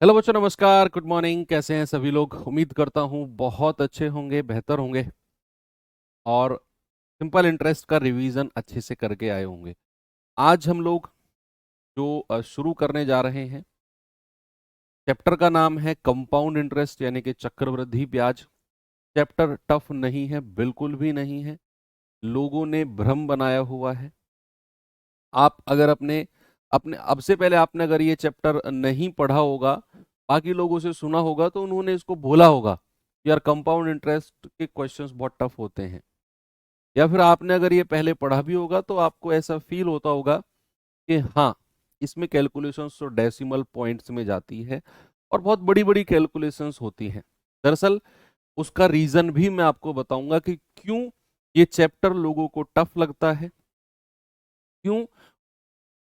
Hello बच्चों, नमस्कार, good morning. कैसे हैं सभी लोग? उम्मीद करता हूँ बहुत अच्छे होंगे, बेहतर होंगे और सिंपल इंटरेस्ट का रिवीजन अच्छे से करके आए होंगे। आज हम लोग जो शुरू करने जा रहे हैं, चैप्टर का नाम है कंपाउंड इंटरेस्ट यानी कि चक्रवृद्धि ब्याज। चैप्टर टफ नहीं है, बिल्कुल भी नहीं है। लोगों ने भ्रम बनाया हुआ है। आप अगर अपने अपने अब से पहले आपने अगर ये चैप्टर नहीं पढ़ा होगा, बाकी लोगों से सुना होगा, तो उन्होंने इसको बोला होगा यार कंपाउंड इंटरेस्ट के क्वेश्चंस बहुत टफ होते हैं। या फिर आपने अगर ये पहले पढ़ा भी होगा तो आपको ऐसा फील होता होगा कि हाँ, इसमें कैलकुलेशंस तो डेसिमल पॉइंट्स में जाती है और बहुत बड़ी बड़ी कैलकुलेशंस होती हैं। दरअसल उसका रीजन भी मैं आपको बताऊंगा कि क्यों ये चैप्टर लोगों को टफ लगता है, क्यों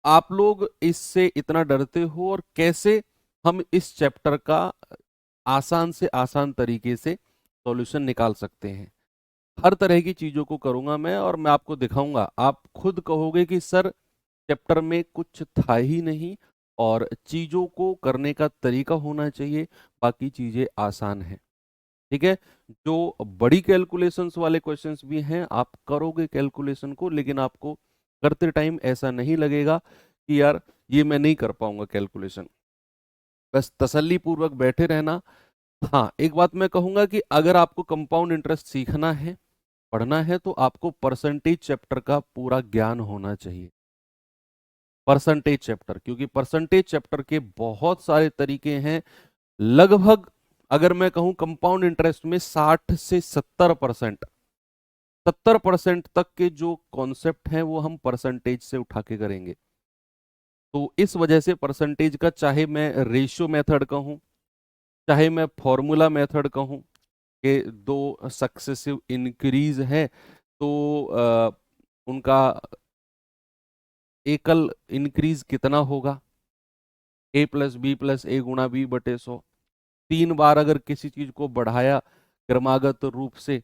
आप लोग इससे इतना डरते हो और कैसे हम इस चैप्टर का आसान से आसान तरीके से सॉल्यूशन निकाल सकते हैं। हर तरह की चीजों को करूंगा मैं और मैं आपको दिखाऊंगा। आप खुद कहोगे कि सर चैप्टर में कुछ था ही नहीं और चीजों को करने का तरीका होना चाहिए, बाकी चीजें आसान हैं। ठीक है। जो बड़ी कैलकुलेशंस वाले क्वेश्चंस भी हैं, आप करोगे कैलकुलेशन को, लेकिन आपको करते टाइम ऐसा नहीं लगेगा कि यार ये मैं नहीं कर पाऊंगा कैलकुलेशन। बस तसल्ली पूर्वक बैठे रहना। हाँ, एक बात मैं कहूंगा कि अगर आपको कंपाउंड इंटरेस्ट सीखना है, पढ़ना है, तो आपको परसेंटेज चैप्टर का पूरा ज्ञान होना चाहिए। परसेंटेज चैप्टर, क्योंकि परसेंटेज चैप्टर के बहुत सारे तरीके हैं। लगभग अगर मैं कहूं कंपाउंड इंटरेस्ट में 60 से 70%, 70% तक के जो कॉन्सेप्ट हैं वो हम परसेंटेज से उठा के करेंगे। तो इस वजह से परसेंटेज का, चाहे मैं रेशियो मेथड कहूं, चाहे मैं फॉर्मूला मेथड कहूं कि दो सक्सेसिव इंक्रीज है तो उनका एकल इंक्रीज कितना होगा, a+b+a×b/100। 3 बार अगर किसी चीज को बढ़ाया क्रमागत रूप से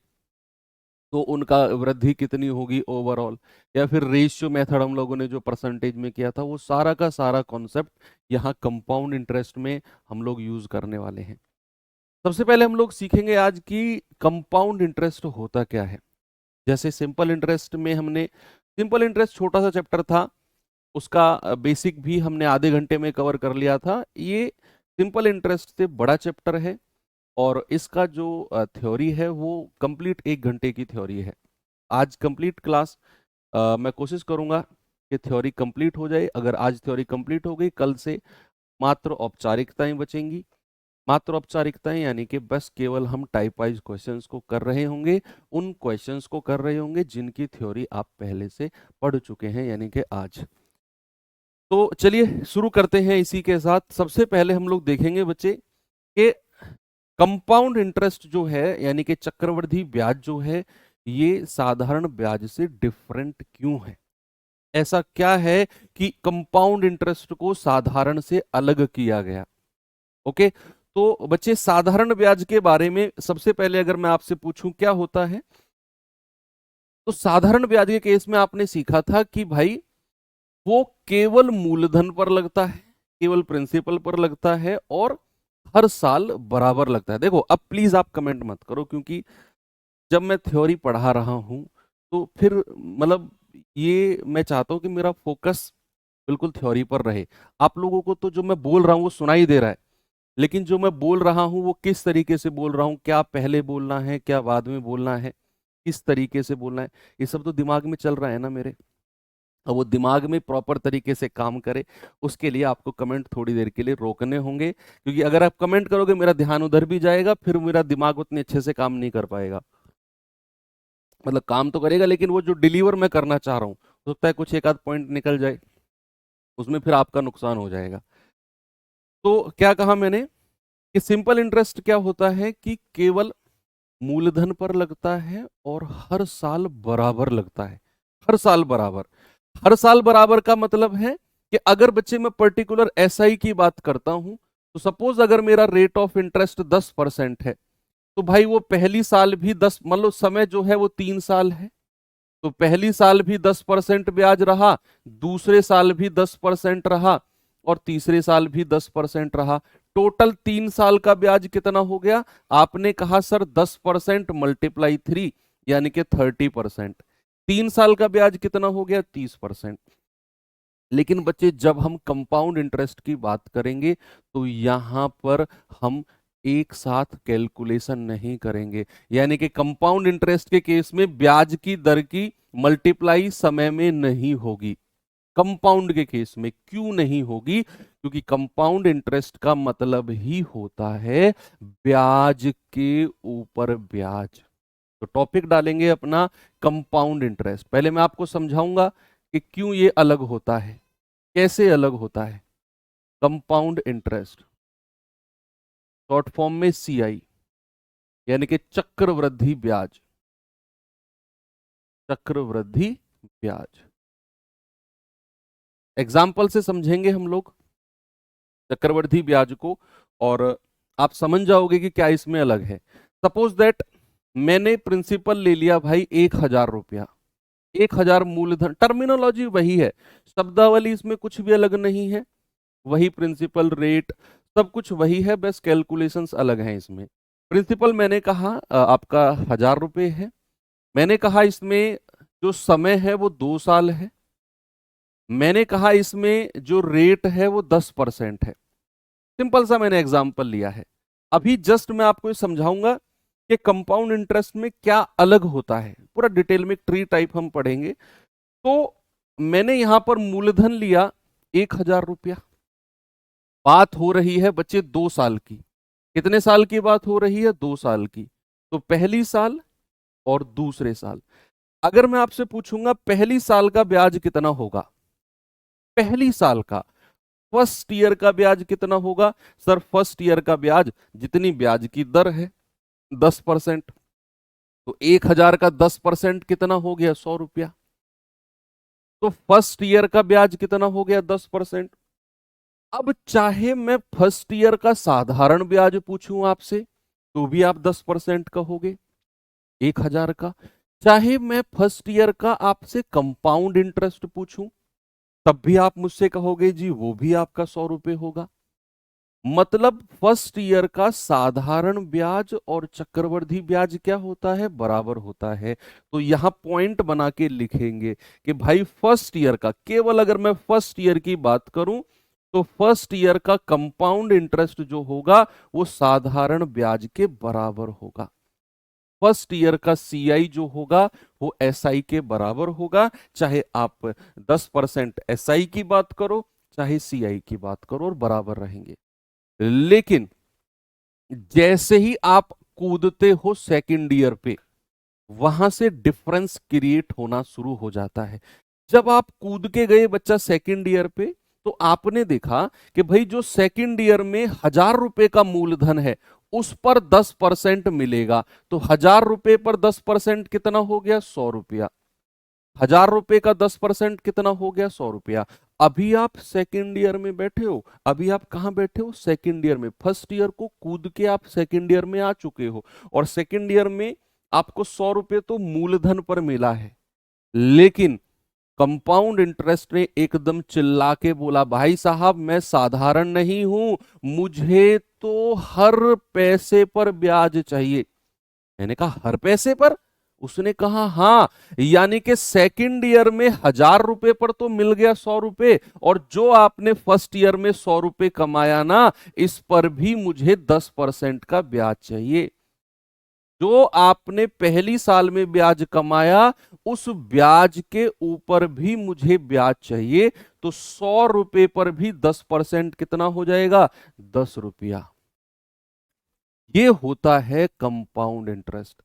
तो उनका वृद्धि कितनी होगी ओवरऑल। या फिर रेशियो मेथड हम लोगों ने जो परसेंटेज में किया था, वो सारा का सारा कॉन्सेप्ट यहाँ कंपाउंड इंटरेस्ट में हम लोग यूज करने वाले हैं। सबसे पहले हम लोग सीखेंगे आज की कंपाउंड इंटरेस्ट होता क्या है। जैसे सिंपल इंटरेस्ट में हमने, सिंपल इंटरेस्ट छोटा सा चैप्टर था, उसका बेसिक भी हमने आधे घंटे में कवर कर लिया था। ये सिंपल इंटरेस्ट से बड़ा चैप्टर है और इसका जो थ्योरी है वो कंप्लीट 1 घंटे की थ्योरी है। आज कंप्लीट क्लास मैं कोशिश करूंगा कि थ्योरी कंप्लीट हो जाए। अगर आज थ्योरी कंप्लीट हो गई, कल से मात्र औपचारिकताएं बचेंगी। मात्र औपचारिकताएं यानी कि बस केवल हम टाइप वाइज क्वेश्चंस को कर रहे होंगे, उन क्वेश्चंस को कर रहे होंगे जिनकी थ्योरी आप पहले से पढ़ चुके हैं, यानी कि आज। तो चलिए शुरू करते हैं इसी के साथ। सबसे पहले हम लोग देखेंगे बच्चे कि कंपाउंड इंटरेस्ट जो है यानी कि चक्रवृद्धि ब्याज जो है, ये साधारण ब्याज से डिफरेंट क्यों है। ऐसा क्या है कि कंपाउंड इंटरेस्ट को साधारण से अलग किया गया। ओके, तो बच्चे साधारण ब्याज के बारे में सबसे पहले अगर मैं आपसे पूछूं क्या होता है, तो साधारण ब्याज के केस में आपने सीखा था कि भाई वो केवल मूलधन पर लगता है, केवल प्रिंसिपल पर लगता है और हर साल बराबर लगता है। देखो, अब प्लीज आप कमेंट मत करो, क्योंकि जब मैं थ्योरी पढ़ा रहा हूं तो फिर मतलब ये मैं चाहता हूं कि मेरा फोकस बिल्कुल थ्योरी पर रहे। आप लोगों को तो जो मैं बोल रहा हूं वो सुनाई दे रहा है, लेकिन जो मैं बोल रहा हूं वो किस तरीके से बोल रहा हूं, क्या पहले बोलना है, क्या बाद में बोलना है, किस तरीके से बोलना है, ये सब तो दिमाग में चल रहा है ना मेरे। और वो दिमाग में प्रॉपर तरीके से काम करे, उसके लिए आपको कमेंट थोड़ी देर के लिए रोकने होंगे, क्योंकि अगर आप कमेंट करोगे मेरा ध्यान उधर भी जाएगा, फिर मेरा दिमाग उतने अच्छे से काम नहीं कर पाएगा। मतलब काम तो करेगा, लेकिन वो जो डिलीवर मैं करना चाह रहा हूँ, हो सकता है कुछ एक आध पॉइंट निकल जाए, उसमें फिर आपका नुकसान हो जाएगा। तो क्या कहा मैंने कि सिंपल इंटरेस्ट क्या होता है कि केवल मूलधन पर लगता है और हर साल बराबर लगता है। हर साल बराबर। हर साल बराबर का मतलब है कि अगर बच्चे मैं पर्टिकुलर एसआई की बात करता हूं, तो सपोज अगर मेरा रेट ऑफ इंटरेस्ट 10% है, तो भाई वो पहली साल भी 10, मान लो समय जो है वो 3 साल है, तो पहली साल भी 10% ब्याज रहा, दूसरे साल भी 10% रहा और तीसरे साल भी 10% रहा। टोटल 3 साल का ब्याज कितना हो गया? आपने कहा सर 10% मल्टीप्लाई 3 यानी कि 30%। 3 साल का ब्याज कितना हो गया? 30%। लेकिन बच्चे जब हम कंपाउंड इंटरेस्ट की बात करेंगे तो यहां पर हम एक साथ कैलकुलेशन नहीं करेंगे, यानी कि कंपाउंड इंटरेस्ट के केस में ब्याज की दर की मल्टीप्लाई समय में नहीं होगी। कंपाउंड के केस में क्यों नहीं होगी? क्योंकि कंपाउंड इंटरेस्ट का मतलब ही होता है ब्याज के ऊपर ब्याज। तो टॉपिक डालेंगे अपना कंपाउंड इंटरेस्ट। पहले मैं आपको समझाऊंगा कि क्यों ये अलग होता है, कैसे अलग होता है। कंपाउंड इंटरेस्ट शॉर्ट फॉर्म में सीआई, यानी कि चक्रवृद्धि ब्याज। चक्रवृद्धि ब्याज एग्जाम्पल से समझेंगे हम लोग चक्रवृद्धि ब्याज को, और आप समझ जाओगे कि क्या इसमें अलग है। सपोज दैट मैंने प्रिंसिपल ले लिया भाई 1,000 रुपया, 1,000 मूलधन, टर्मिनोलॉजी वही है, शब्दावली इसमें कुछ भी अलग नहीं है, वही प्रिंसिपल रेट सब कुछ वही है, बस कैलकुलेशंस अलग हैं इसमें। प्रिंसिपल मैंने कहा आपका 1,000 रुपये है, मैंने कहा इसमें जो समय है वो 2 साल है, मैंने कहा इसमें जो रेट है वो 10% है। सिंपल सा मैंने एग्जाम्पल लिया है। अभी जस्ट मैं आपको ये समझाऊंगा कि कंपाउंड इंटरेस्ट में क्या अलग होता है, पूरा डिटेल में ट्री टाइप हम पढ़ेंगे। तो मैंने यहां पर मूलधन लिया 1,000 रुपया, बात हो रही है बच्चे 2 साल की। कितने साल की बात हो रही है? 2 साल की। तो पहली साल और दूसरे साल। अगर मैं आपसे पूछूंगा पहली साल का ब्याज कितना होगा, पहली साल का फर्स्ट ईयर का ब्याज कितना होगा? सर फर्स्ट ईयर का ब्याज जितनी ब्याज की दर है 10%, तो 1,000 का 10% कितना हो गया? 100 रुपया। तो फर्स्ट ईयर का ब्याज कितना हो गया? 10%। अब चाहे मैं फर्स्ट ईयर का साधारण ब्याज पूछूं आपसे तो भी आप 10% कहोगे 1,000 का, चाहे मैं फर्स्ट ईयर का आपसे कंपाउंड इंटरेस्ट पूछूं तब भी आप मुझसे कहोगे जी वो भी आपका 100 रुपये होगा। मतलब फर्स्ट ईयर का साधारण ब्याज और चक्रवृद्धि ब्याज क्या होता है? बराबर होता है। तो यहां पॉइंट बना के लिखेंगे कि भाई फर्स्ट ईयर का, केवल अगर मैं फर्स्ट ईयर की बात करूं तो फर्स्ट ईयर का कंपाउंड इंटरेस्ट जो होगा वो साधारण ब्याज के बराबर होगा। फर्स्ट ईयर का सीआई जो होगा वो एसआई के बराबर होगा, चाहे आप 10% एसआई की बात करो चाहे सीआई की बात करो, और बराबर रहेंगे। लेकिन जैसे ही आप कूदते हो सेकंड ईयर पे वहां से डिफरेंस क्रिएट होना शुरू हो जाता है। जब आप कूद के गए बच्चा सेकंड ईयर पे तो आपने देखा कि भाई जो सेकंड ईयर में 1,000 रुपए का मूलधन है उस पर 10% मिलेगा, तो 1,000 रुपए पर 10% कितना हो गया? 100 रुपया। 1,000 रुपए का 10% कितना हो गया? 100 रुपया। अभी आप सेकेंड ईयर में बैठे हो, अभी आप कहां बैठे हो? सेकेंड ईयर में। फर्स्ट ईयर को कूद के आप सेकेंड ईयर में आ चुके हो, और सेकेंड ईयर में आपको 100 रुपये तो मूलधन पर मिला है। लेकिन कंपाउंड इंटरेस्ट ने एकदम चिल्ला के बोला भाई साहब मैं साधारण नहीं हूं, मुझे तो हर पैसे पर ब्याज चाहिए। मैंने कहा हर पैसे पर? उसने कहा हाँ, यानी कि सेकंड ईयर में 1,000 रुपए पर तो मिल गया 100 रुपए, और जो आपने फर्स्ट ईयर में 100 रुपए कमाया ना इस पर भी मुझे 10% का ब्याज चाहिए। जो आपने पहली साल में ब्याज कमाया उस ब्याज के ऊपर भी मुझे ब्याज चाहिए। तो 100 रुपए पर भी 10% कितना हो जाएगा? 10 रुपया। ये होता है कंपाउंड इंटरेस्ट।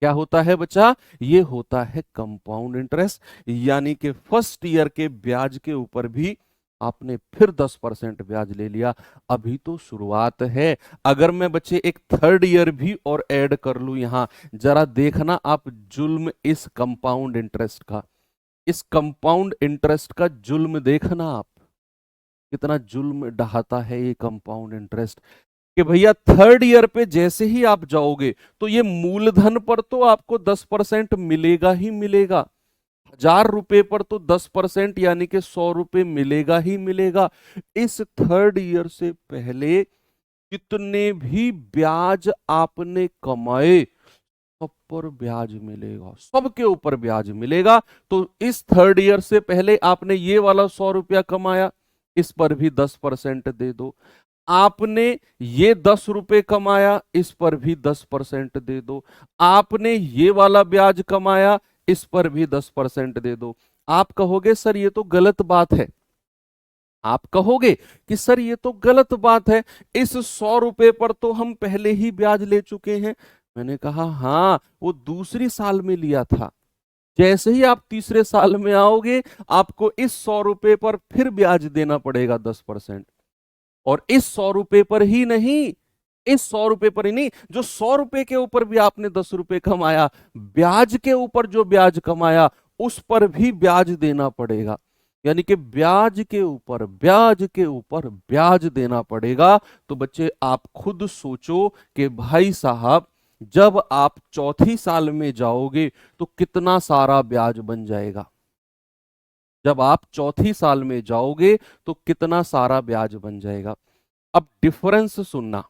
क्या होता है बच्चा? ये होता है कंपाउंड इंटरेस्ट, यानी कि फर्स्ट ईयर के ब्याज के ऊपर भी आपने फिर 10% ब्याज ले लिया। अभी तो शुरुआत है। अगर मैं बच्चे एक थर्ड ईयर भी और ऐड कर लूं यहां, जरा देखना आप जुल्म इस कंपाउंड इंटरेस्ट का, इस कंपाउंड इंटरेस्ट का जुल्म देखना आप, कितना जुल्म ढहाता है ये कंपाउंड इंटरेस्ट। कि भैया थर्ड ईयर पे जैसे ही आप जाओगे तो ये मूलधन पर तो आपको 10% मिलेगा ही मिलेगा। 1,000 रुपए पर तो 10% यानी कि 100 रुपए मिलेगा ही मिलेगा। इस थर्ड ईयर से पहले जितने भी ब्याज आपने कमाए सब पर ब्याज मिलेगा, सबके ऊपर ब्याज मिलेगा। तो इस थर्ड ईयर से पहले आपने ये वाला 100 रुपया कमाया, इस पर भी 10% दे दो। आपने ये 10 रुपए कमाया, इस पर भी 10% दे दो। आपने ये वाला ब्याज कमाया, इस पर भी 10% दे दो। आप कहोगे सर ये तो गलत बात है, आप कहोगे कि सर ये तो गलत बात है, इस 100 रुपए पर तो हम पहले ही ब्याज ले चुके हैं। मैंने कहा हाँ, वो दूसरी साल में लिया था, जैसे ही आप तीसरे साल में आओगे आपको इस 100 रुपए पर फिर ब्याज देना पड़ेगा 10%। और इस 100 रुपए पर ही नहीं, इस 100 रुपए पर ही नहीं, जो 100 रुपए के ऊपर भी आपने 10 रुपए कमाया, ब्याज के ऊपर जो ब्याज कमाया उस पर भी ब्याज देना पड़ेगा। यानी कि ब्याज के ऊपर ब्याज के ऊपर ब्याज देना पड़ेगा। तो बच्चे आप खुद सोचो कि भाई साहब जब आप चौथी साल में जाओगे तो कितना सारा ब्याज बन जाएगा। जब आप चौथी साल में जाओगे तो कितना सारा ब्याज बन जाएगा। अब डिफरेंस सुनना,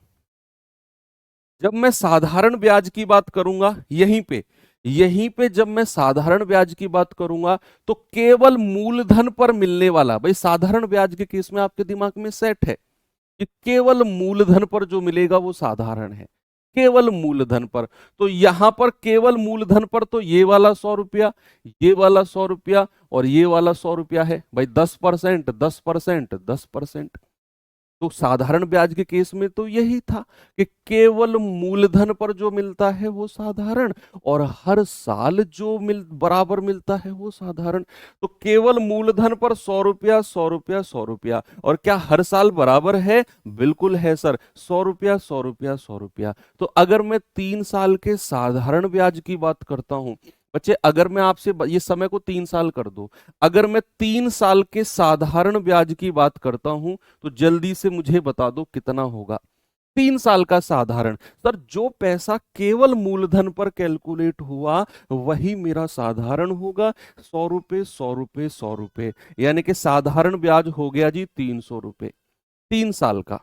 जब मैं साधारण ब्याज की बात करूंगा यहीं पे जब मैं साधारण ब्याज की बात करूंगा तो केवल मूलधन पर मिलने वाला, भाई साधारण ब्याज के केस में आपके दिमाग में सेट है कि केवल मूलधन पर जो मिलेगा वो साधारण है, केवल मूलधन पर। तो यहां पर केवल मूलधन पर तो ये वाला 100 रुपया, ये वाला 100 रुपया और ये वाला 100 रुपया है, भाई 10%, 10%, 10%। तो साधारण ब्याज के केस में तो यही था कि केवल मूलधन पर जो मिलता है वो साधारण, और हर साल जो बराबर मिलता है वो साधारण। तो केवल मूलधन पर 100 रुपया, 100 रुपया, 100 रुपया, और क्या हर साल बराबर है? बिल्कुल है सर, 100 रुपया, 100 रुपया, 100 रुपया। तो अगर मैं 3 साल के साधारण ब्याज की बात करता हूं, बच्चे अगर मैं आपसे ये समय को 3 साल कर दो, अगर मैं 3 साल के साधारण ब्याज की बात करता हूं तो जल्दी से मुझे बता दो कितना होगा। 3 साल का साधारण, सर जो पैसा केवल मूलधन पर कैलकुलेट हुआ वही मेरा साधारण होगा। 100 रुपए, 100 रुपए, 100 रुपए, यानी कि साधारण ब्याज हो गया जी 300 रुपए 3 साल का।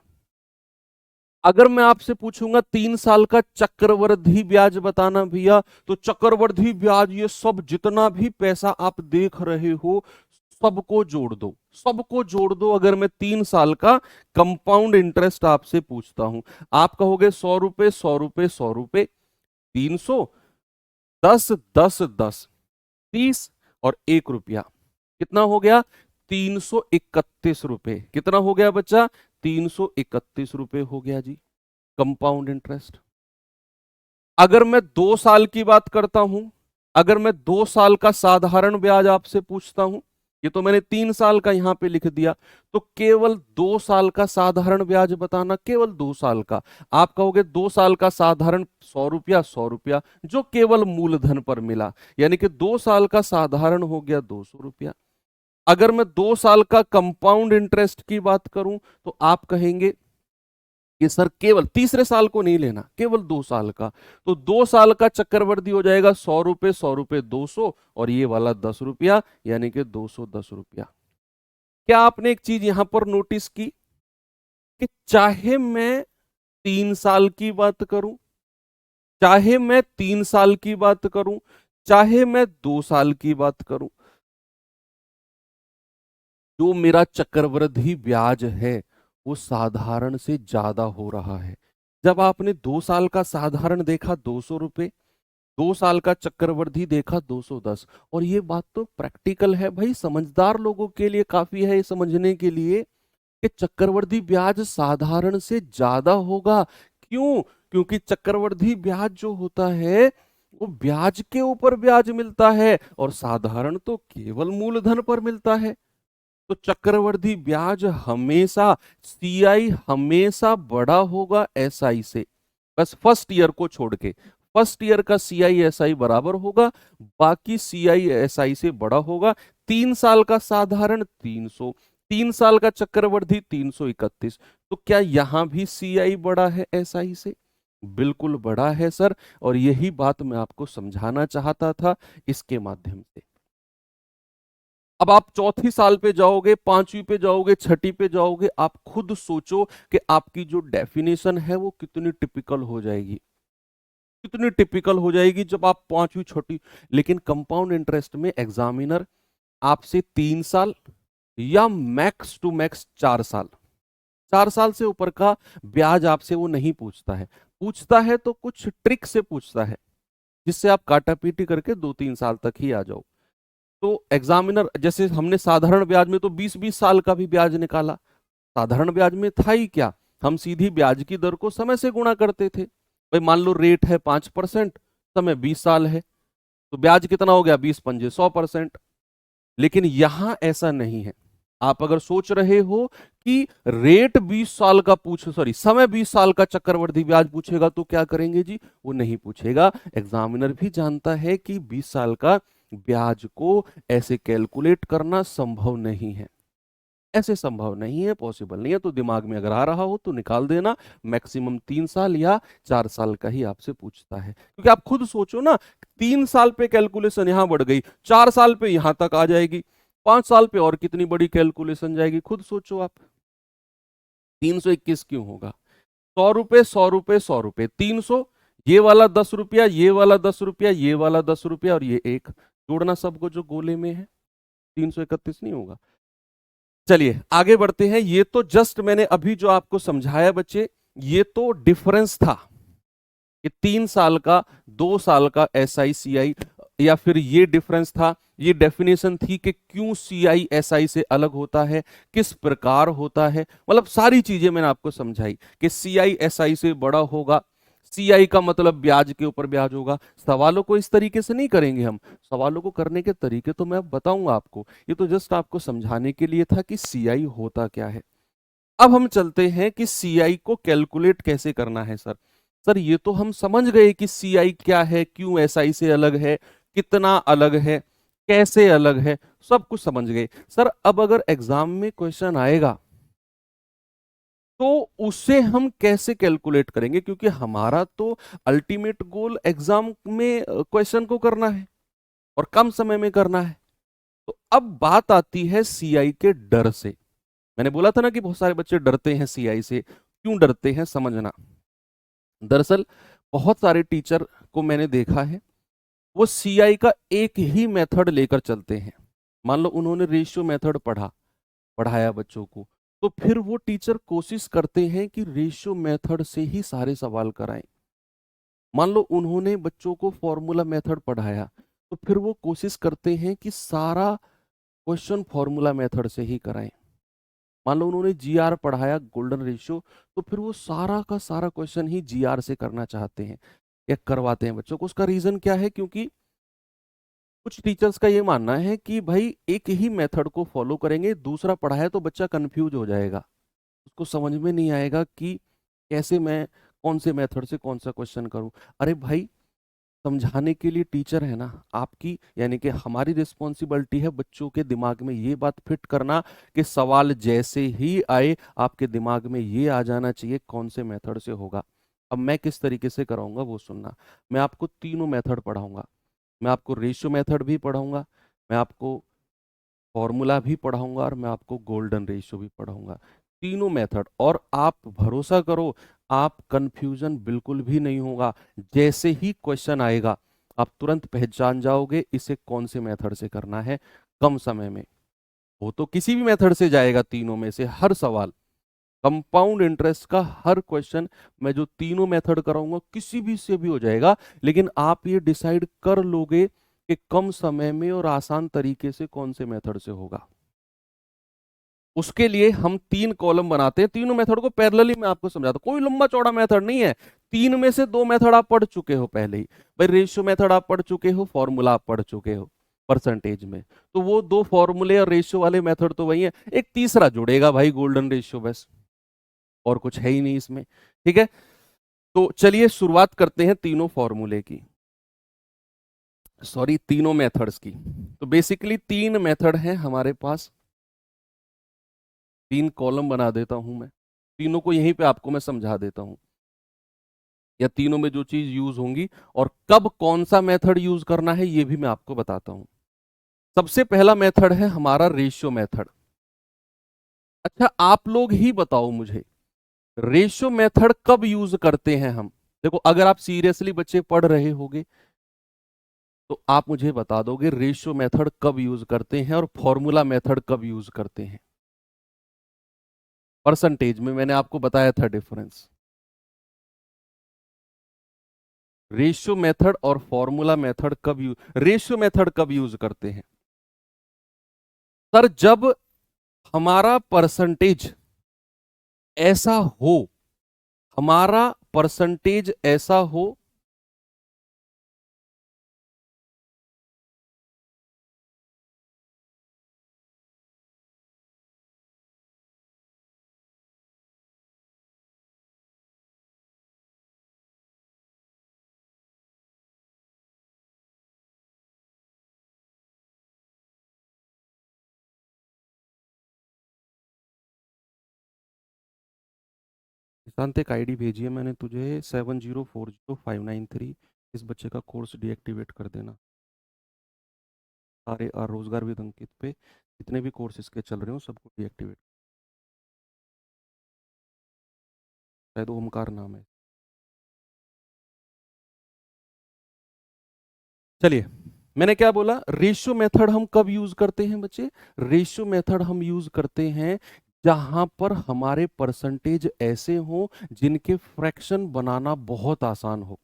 अगर मैं आपसे पूछूंगा 3 साल का चक्रवृद्धि ब्याज बताना भैया, तो चक्रवृद्धि ब्याज ये सब जितना भी पैसा आप देख रहे हो सबको जोड़ दो, सबको जोड़ दो। अगर मैं 3 साल का कंपाउंड इंटरेस्ट आपसे पूछता हूं, आप कहोगे 100 रुपए, 100 रुपए, 100 रुपए, 300, 10, 10, 10, 30 और 1 रुपया, कितना हो गया? 331 रुपए। कितना हो गया बच्चा? 331 रुपए हो गया जी कंपाउंड इंटरेस्ट। अगर मैं 2 साल की बात करता हूं, अगर मैं 2 साल का साधारण ब्याज आपसे पूछता हूं, ये तो मैंने 3 साल का यहां पे लिख दिया, तो केवल 2 साल का साधारण ब्याज बताना, केवल 2 साल का। आप कहोगे 2 साल का साधारण 100 रुपया, 100 रुपया, जो केवल मूलधन पर मिला, यानी कि 2 साल का साधारण हो गया 200 रुपया। अगर मैं 2 साल का कंपाउंड इंटरेस्ट की बात करूं तो आप कहेंगे कि सर केवल तीसरे साल को नहीं लेना, केवल 2 साल का। तो 2 साल का चक्रवृद्धि हो जाएगा 100 रुपए, 100 रुपए, 200, और ये वाला 10 रुपया, यानी कि 210 रुपया। क्या आपने एक चीज यहां पर नोटिस की कि चाहे मैं 3 साल की बात करूं, चाहे मैं 3 साल की बात करूं, चाहे मैं 2 साल की बात करूं, जो मेरा चक्रवृद्धि ब्याज है वो साधारण से ज्यादा हो रहा है। जब आपने 2 साल का साधारण देखा 200 रुपए, 2 साल का चक्रवृद्धि देखा 210, और ये बात तो प्रैक्टिकल है भाई, समझदार लोगों के लिए काफी है ये समझने के लिए कि चक्रवृद्धि ब्याज साधारण से ज्यादा होगा। क्यों? क्योंकि चक्रवृद्धि ब्याज जो होता है वो ब्याज के ऊपर ब्याज मिलता है, और साधारण तो केवल मूलधन पर मिलता है। तो चक्रवृद्धि ब्याज हमेशा, सीआई हमेशा बड़ा होगा एसआई से, बस फर्स्ट ईयर को छोड़ के। फर्स्ट ईयर का सीआई एसआई बराबर होगा, बाकी सीआई एसआई से बड़ा होगा। 3 साल का साधारण 300, 3 साल का चक्रवृद्धि 331। तो क्या यहां भी सीआई बड़ा है एसआई से? बिल्कुल बड़ा है सर, और यही बात मैं आपको समझाना चाहता था इसके माध्यम से। अब आप चौथी साल पे जाओगे, पांचवी पे जाओगे, छठी पे जाओगे, आप खुद सोचो कि आपकी जो डेफिनेशन है वो कितनी टिपिकल हो जाएगी, कितनी टिपिकल हो जाएगी जब आप पांचवी छठी। लेकिन कंपाउंड इंटरेस्ट में एग्जामिनर आपसे 3 साल या मैक्स टू मैक्स 4 साल, 4 साल से ऊपर का ब्याज आपसे वो नहीं पूछता है। पूछता है तो कुछ ट्रिक से पूछता है, जिससे आप काटापीटी करके 2-3 साल तक ही आ जाओ। तो एग्जामिनर, जैसे हमने साधारण ब्याज में तो 20-20 साल का भी ब्याज निकाला, साधारण ब्याज में था ही क्या, हम सीधी ब्याज की दर को समय से गुणा करते थे। भाई मान लो रेट है 5%, समय 20 साल है, तो ब्याज कितना हो गया, 20×5 100%। लेकिन यहां ऐसा नहीं है। आप अगर सोच रहे हो कि रेट 20 साल का पूछ सॉरी समय 20 साल का चक्रवृद्धि ब्याज पूछेगा तो क्या करेंगे जी, वो नहीं पूछेगा। एग्जामिनर भी जानता है कि 20 साल का ब्याज को ऐसे कैलकुलेट करना संभव नहीं है, ऐसे संभव नहीं है, पॉसिबल नहीं है। तो दिमाग में अगर आ रहा हो तो निकाल देना, मैक्सिमम 3 साल या 4 साल का ही आपसे पूछता है। क्योंकि आप खुद सोचो ना, 3 साल पे कैलकुलेशन यहां बढ़ गई, 4 साल पे यहां तक आ जाएगी, 5 साल पे और कितनी बड़ी कैलकुलेशन जाएगी, खुद सोचो आप। 321 क्यों होगा, 100 रुपए 100 रुपए 100 रुपए 300, ये वाला 10 रुपया, ये वाला 10 रुपया, ये वाला 10 रुपया और ये एक, जोड़ना सबको जो गोले में है, 331 नहीं होगा। चलिए आगे बढ़ते हैं। ये तो जस्ट मैंने अभी जो आपको समझाया बच्चे, ये तो डिफरेंस था कि 3 साल का 2 साल का SI CI, या फिर ये डिफरेंस था, ये डेफिनेशन थी कि क्यों CI SI से अलग होता है, किस प्रकार होता है, मतलब सारी चीजें मैंने आपको समझाई कि CI SI से बड़ा होगा, CI का मतलब ब्याज के ऊपर ब्याज होगा। सवालों को इस तरीके से नहीं करेंगे हम, सवालों को करने के तरीके तो मैं अब बताऊंगा आपको, ये तो जस्ट आपको समझाने के लिए था कि CI होता क्या है। अब हम चलते हैं कि CI को कैलकुलेट कैसे करना है। सर सर ये तो हम समझ गए कि CI क्या है, क्यों SI से अलग है, कितना अलग है, कैसे अलग है, सब कुछ समझ गए। सर अब अगर एग्जाम में क्वेश्चन आएगा तो उसे हम कैसे कैलकुलेट करेंगे, क्योंकि हमारा तो अल्टीमेट गोल एग्जाम में क्वेश्चन को करना है और कम समय में करना है। तो अब बात आती है CI के डर से। मैंने बोला था ना कि बहुत सारे बच्चे डरते हैं CI से, क्यों डरते हैं समझना। दरअसल बहुत सारे टीचर को मैंने देखा है, वो CI का एक ही मेथड लेकर चलते हैं। मान लो उन्होंने रेशियो मेथड पढ़ाया बच्चों को, तो फिर वो टीचर कोशिश करते हैं कि रेशियो मेथड से ही सारे सवाल कराएं। मान लो उन्होंने बच्चों को फॉर्मूला मेथड पढ़ाया, तो फिर वो कोशिश करते हैं कि सारा क्वेश्चन फॉर्मूला मेथड से ही कराएं। मान लो उन्होंने GR पढ़ाया, गोल्डन रेशियो, तो फिर वो सारा का सारा क्वेश्चन ही GR से करना चाहते हैं या करवाते हैं बच्चों को। उसका रीजन क्या है, क्योंकि कुछ टीचर्स का ये मानना है कि भाई एक ही मेथड को फॉलो करेंगे, दूसरा पढ़ाया तो बच्चा कंफ्यूज हो जाएगा, उसको समझ में नहीं आएगा कि कैसे मैं कौन से मेथड से कौन सा क्वेश्चन करूं। अरे भाई समझाने के लिए टीचर है ना, आपकी यानी कि हमारी रिस्पॉन्सिबिलिटी है बच्चों के दिमाग में ये बात फिट करना कि सवाल जैसे ही आए आपके दिमाग में ये आ जाना चाहिए कौन से मेथड से होगा। अब मैं किस तरीके से कराऊंगा वो सुनना। मैं आपको तीनों मेथड पढ़ाऊंगा, मैं आपको रेशियो मेथड भी पढ़ाऊंगा, मैं आपको फॉर्मूला भी पढ़ाऊंगा और मैं आपको गोल्डन रेशियो भी पढ़ाऊंगा, तीनों मेथड। और आप भरोसा करो, आप कंफ्यूजन बिल्कुल भी नहीं होगा। जैसे ही क्वेश्चन आएगा आप तुरंत पहचान जाओगे इसे कौन से मेथड से करना है, कम समय में। वो तो किसी भी मेथड से जाएगा, तीनों में से हर सवाल, कंपाउंड इंटरेस्ट का हर क्वेश्चन मैं जो तीनों मेथड कराऊंगा किसी भी से भी हो जाएगा। लेकिन आप ये डिसाइड कर लोगे कि कम समय में और आसान तरीके से कौन से मेथड से होगा। उसके लिए हम 3 कॉलम बनाते हैं, तीनों मेथड को पैरेलली मैं आपको समझाता हूं, कोई लंबा चौड़ा मेथड नहीं है। 3 में से 2 मेथड आप पढ़ चुके हो पहले ही, भाई रेशियो मेथड आप पढ़ चुके हो, फॉर्मूला आप पढ़ चुके हो परसेंटेज में, तो वो 2 फॉर्मूले और रेशियो वाले मेथड तो वही है, एक तीसरा जुड़ेगा भाई गोल्डन रेशियो, बस और कुछ है ही नहीं इसमें। ठीक है, तो चलिए शुरुआत करते हैं तीनों फॉर्मूले की, सॉरी तीनों मेथड्स की। तो बेसिकली 3 मेथड हैं हमारे पास, 3 कॉलम बना देता हूं मैं, तीनों को यहीं पे आपको मैं समझा देता हूं, या तीनों में जो चीज यूज होंगी और कब कौन सा मेथड यूज करना है ये भी मैं आपको बताता हूं। सबसे पहला मेथड है हमारा रेशियो मेथड। अच्छा आप लोग ही बताओ मुझे, रेशियो मेथड कब यूज करते हैं हम? देखो अगर आप सीरियसली बच्चे पढ़ रहे होगे तो आप मुझे बता दोगे रेशियो मेथड कब यूज करते हैं और फॉर्मूला मेथड कब यूज करते हैं। परसेंटेज में मैंने आपको बताया था डिफरेंस। रेशियो मेथड और फॉर्मूला मेथड कब यूज, रेशियो मेथड कब यूज करते हैं सर? जब हमारा परसेंटेज ऐसा हो, हमारा परसेंटेज ऐसा हो, निशांत एक आईडी भेजी है मैंने तुझे 70405993, इस बच्चे का कोर्स डीएक्टिवेट कर देना। सारे रोजगार विद अंकित पे जितने भी कोर्स इसके चल रहे हो सबको डीएक्टिवेट। शायद ओमकार नाम है। चलिए मैंने क्या बोला, रेशियो मेथड हम कब यूज करते हैं बच्चे? रेशियो मेथड हम यूज करते हैं जहां पर हमारे परसेंटेज ऐसे हो जिनके फ्रैक्शन बनाना बहुत आसान हो,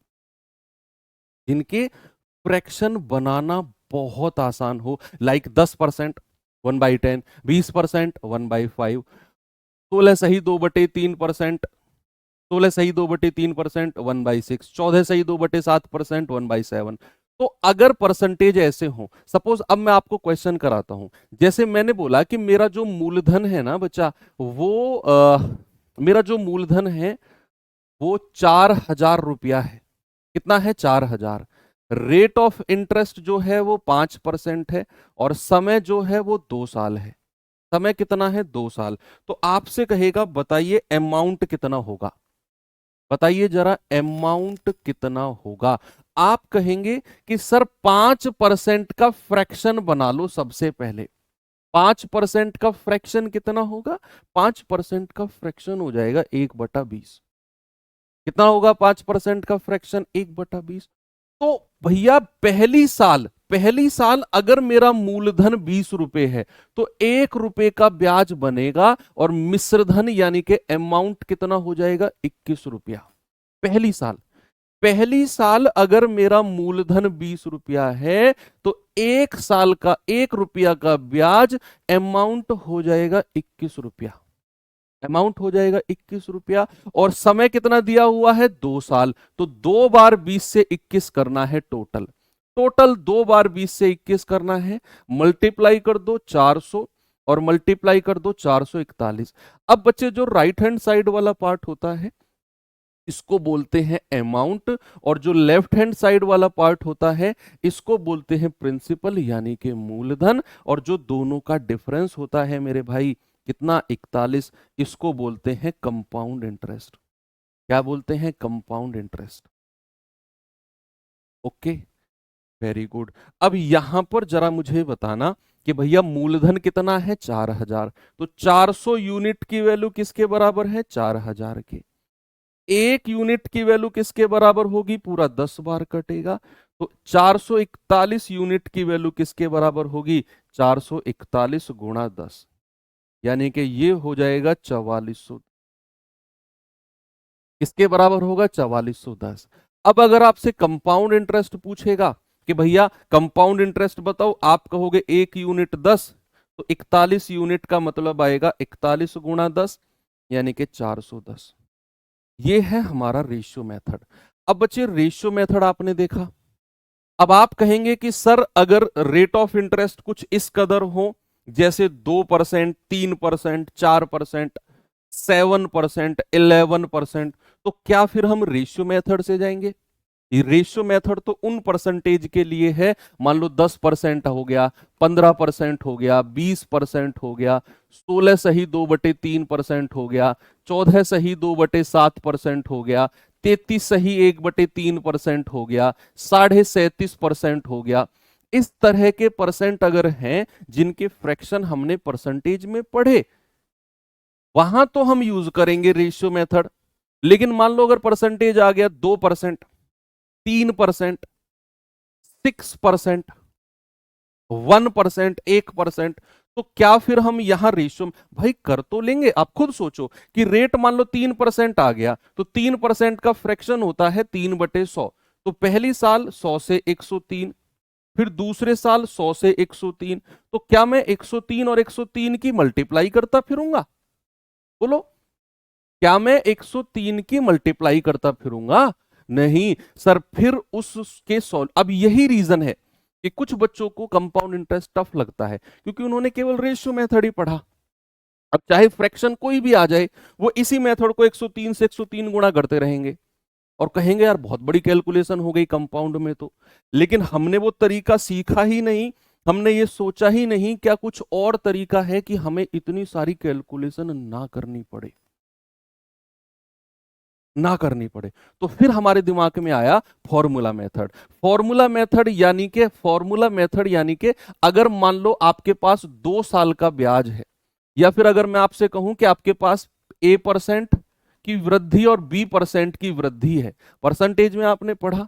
जिनके फ्रैक्शन बनाना बहुत आसान हो। लाइक 10% 1/10, 20% 1/5, 16 सही 2/3%, 16 सही 2/3% 1/6, 14 सही 2/7% 1/7। तो अगर परसेंटेज ऐसे हो, सपोज अब मैं आपको क्वेश्चन कराता हूं, जैसे मैंने बोला कि मेरा जो मूलधन है ना बच्चा, वो मेरा जो मूलधन है वो 4,000 रुपया है। कितना है? 4,000। रेट ऑफ इंटरेस्ट जो है वो 5% है और समय जो है वो 2 साल है। समय कितना है? 2 साल। तो आपसे कहेगा बताइए अमाउंट कितना होगा, बताइए जरा अमाउंट कितना होगा। आप कहेंगे कि सर 5% का फ्रैक्शन बना लो सबसे पहले। 5% का फ्रैक्शन कितना होगा? 5% का फ्रैक्शन हो जाएगा 1/20। कितना होगा 5% का फ्रैक्शन? 1/20। तो भैया पहली साल अगर मेरा मूलधन 20 रुपए है तो 1 रुपए का ब्याज बनेगा और मिश्रधन यानी कि अमाउंट कितना हो जाएगा? 21 रुपया। पहली साल अगर मेरा मूलधन 20 रुपया है तो 1 साल का 1 रुपया का ब्याज अमाउंट हो जाएगा 21 रुपया। अमाउंट हो जाएगा 21 रुपया। और समय कितना दिया हुआ है? 2 साल। तो 2 बार 20 से 21 करना है टोटल। टोटल 2 बार 20 से 21 करना है। मल्टीप्लाई कर दो 400 और मल्टीप्लाई कर दो 441। अब बच्चे जो राइट हैंड साइड वाला पार्ट होता है इसको बोलते हैं अमाउंट, और जो लेफ्ट हैंड साइड वाला पार्ट होता है इसको बोलते हैं प्रिंसिपल यानी कि मूलधन। और जो दोनों का डिफरेंस होता है मेरे भाई कितना? 41, इसको बोलते हैं कंपाउंड इंटरेस्ट। क्या बोलते हैं? Compound interest. Okay, very good. अब यहां पर जरा मुझे बताना कि भैया मूलधन कितना है? 4,000। तो 400 यूनिट की वैल्यू किसके बराबर है? 4,000 के। 1 यूनिट की वैल्यू किसके बराबर होगी? पूरा 10 बार कटेगा। तो 441 यूनिट की वैल्यू किसके बराबर होगी? 441 गुणा 10, यानी कि ये हो जाएगा 4400। किसके बराबर होगा? 4410। अब अगर आपसे कंपाउंड इंटरेस्ट पूछेगा कि भैया कंपाउंड इंटरेस्ट बताओ, आप कहोगे 1 यूनिट 10, तो 41 यूनिट का मतलब आएगा 41 गुणा 10 यानी कि 410। ये है हमारा रेशियो मेथड। अब बच्चे रेशियो मेथड आपने देखा। अब आप कहेंगे कि सर अगर रेट ऑफ इंटरेस्ट कुछ इस कदर हो, जैसे 2%, 3%, 4%, 7%, 11%, तो क्या फिर हम रेशियो मेथड से जाएंगे? रेशियो मेथड तो उन परसेंटेज के लिए है, मान लो 10% हो गया, 15% हो गया, 20% हो गया, 16 सही 2/3% हो गया, 14 सही 2/7% हो गया, 33 सही 1/3% हो गया, 37.5% हो गया। इस तरह के परसेंट अगर हैं जिनके फ्रैक्शन हमने परसेंटेज में पढ़े, वहां तो हम यूज करेंगे रेशियो मेथड। लेकिन मान लो अगर परसेंटेज आ गया 2%, 3%, 6%, 1%, 1%, तो क्या फिर हम यहां रेशियो भाई कर तो लेंगे? आप खुद सोचो कि रेट मान लो 3% आ गया, तो 3% का फ्रैक्शन होता है 3/100। तो पहली साल 100 से 103, फिर दूसरे साल 100 से 103। तो क्या मैं 103 और 103 की मल्टीप्लाई करता फिरूंगा? बोलो, क्या मैं 103 की मल्टीप्लाई करता फिरूंगा? नहीं सर। फिर उसके सॉल्व, अब यही रीजन है कि कुछ बच्चों को कंपाउंड इंटरेस्ट टफ लगता है, क्योंकि उन्होंने केवल रेशियो मेथड ही पढ़ा। अब चाहे फ्रैक्शन कोई भी आ जाए, वो इसी मेथड को 103 से 103 गुणा करते रहेंगे और कहेंगे यार बहुत बड़ी कैलकुलेशन हो गई कंपाउंड में तो। लेकिन हमने वो तरीका सीखा ही नहीं, हमने ये सोचा ही नहीं क्या कुछ और तरीका है कि हमें इतनी सारी कैलकुलेशन ना करनी पड़े, ना करनी पड़े। तो फिर हमारे दिमाग में आया फॉर्मूला मेथड। फॉर्मूला मेथड यानी कि अगर मान लो आपके पास 2 साल का ब्याज है, या फिर अगर मैं आपसे कहूं कि आपके पास A% की वृद्धि और B% की वृद्धि है, परसेंटेज में आपने पढ़ा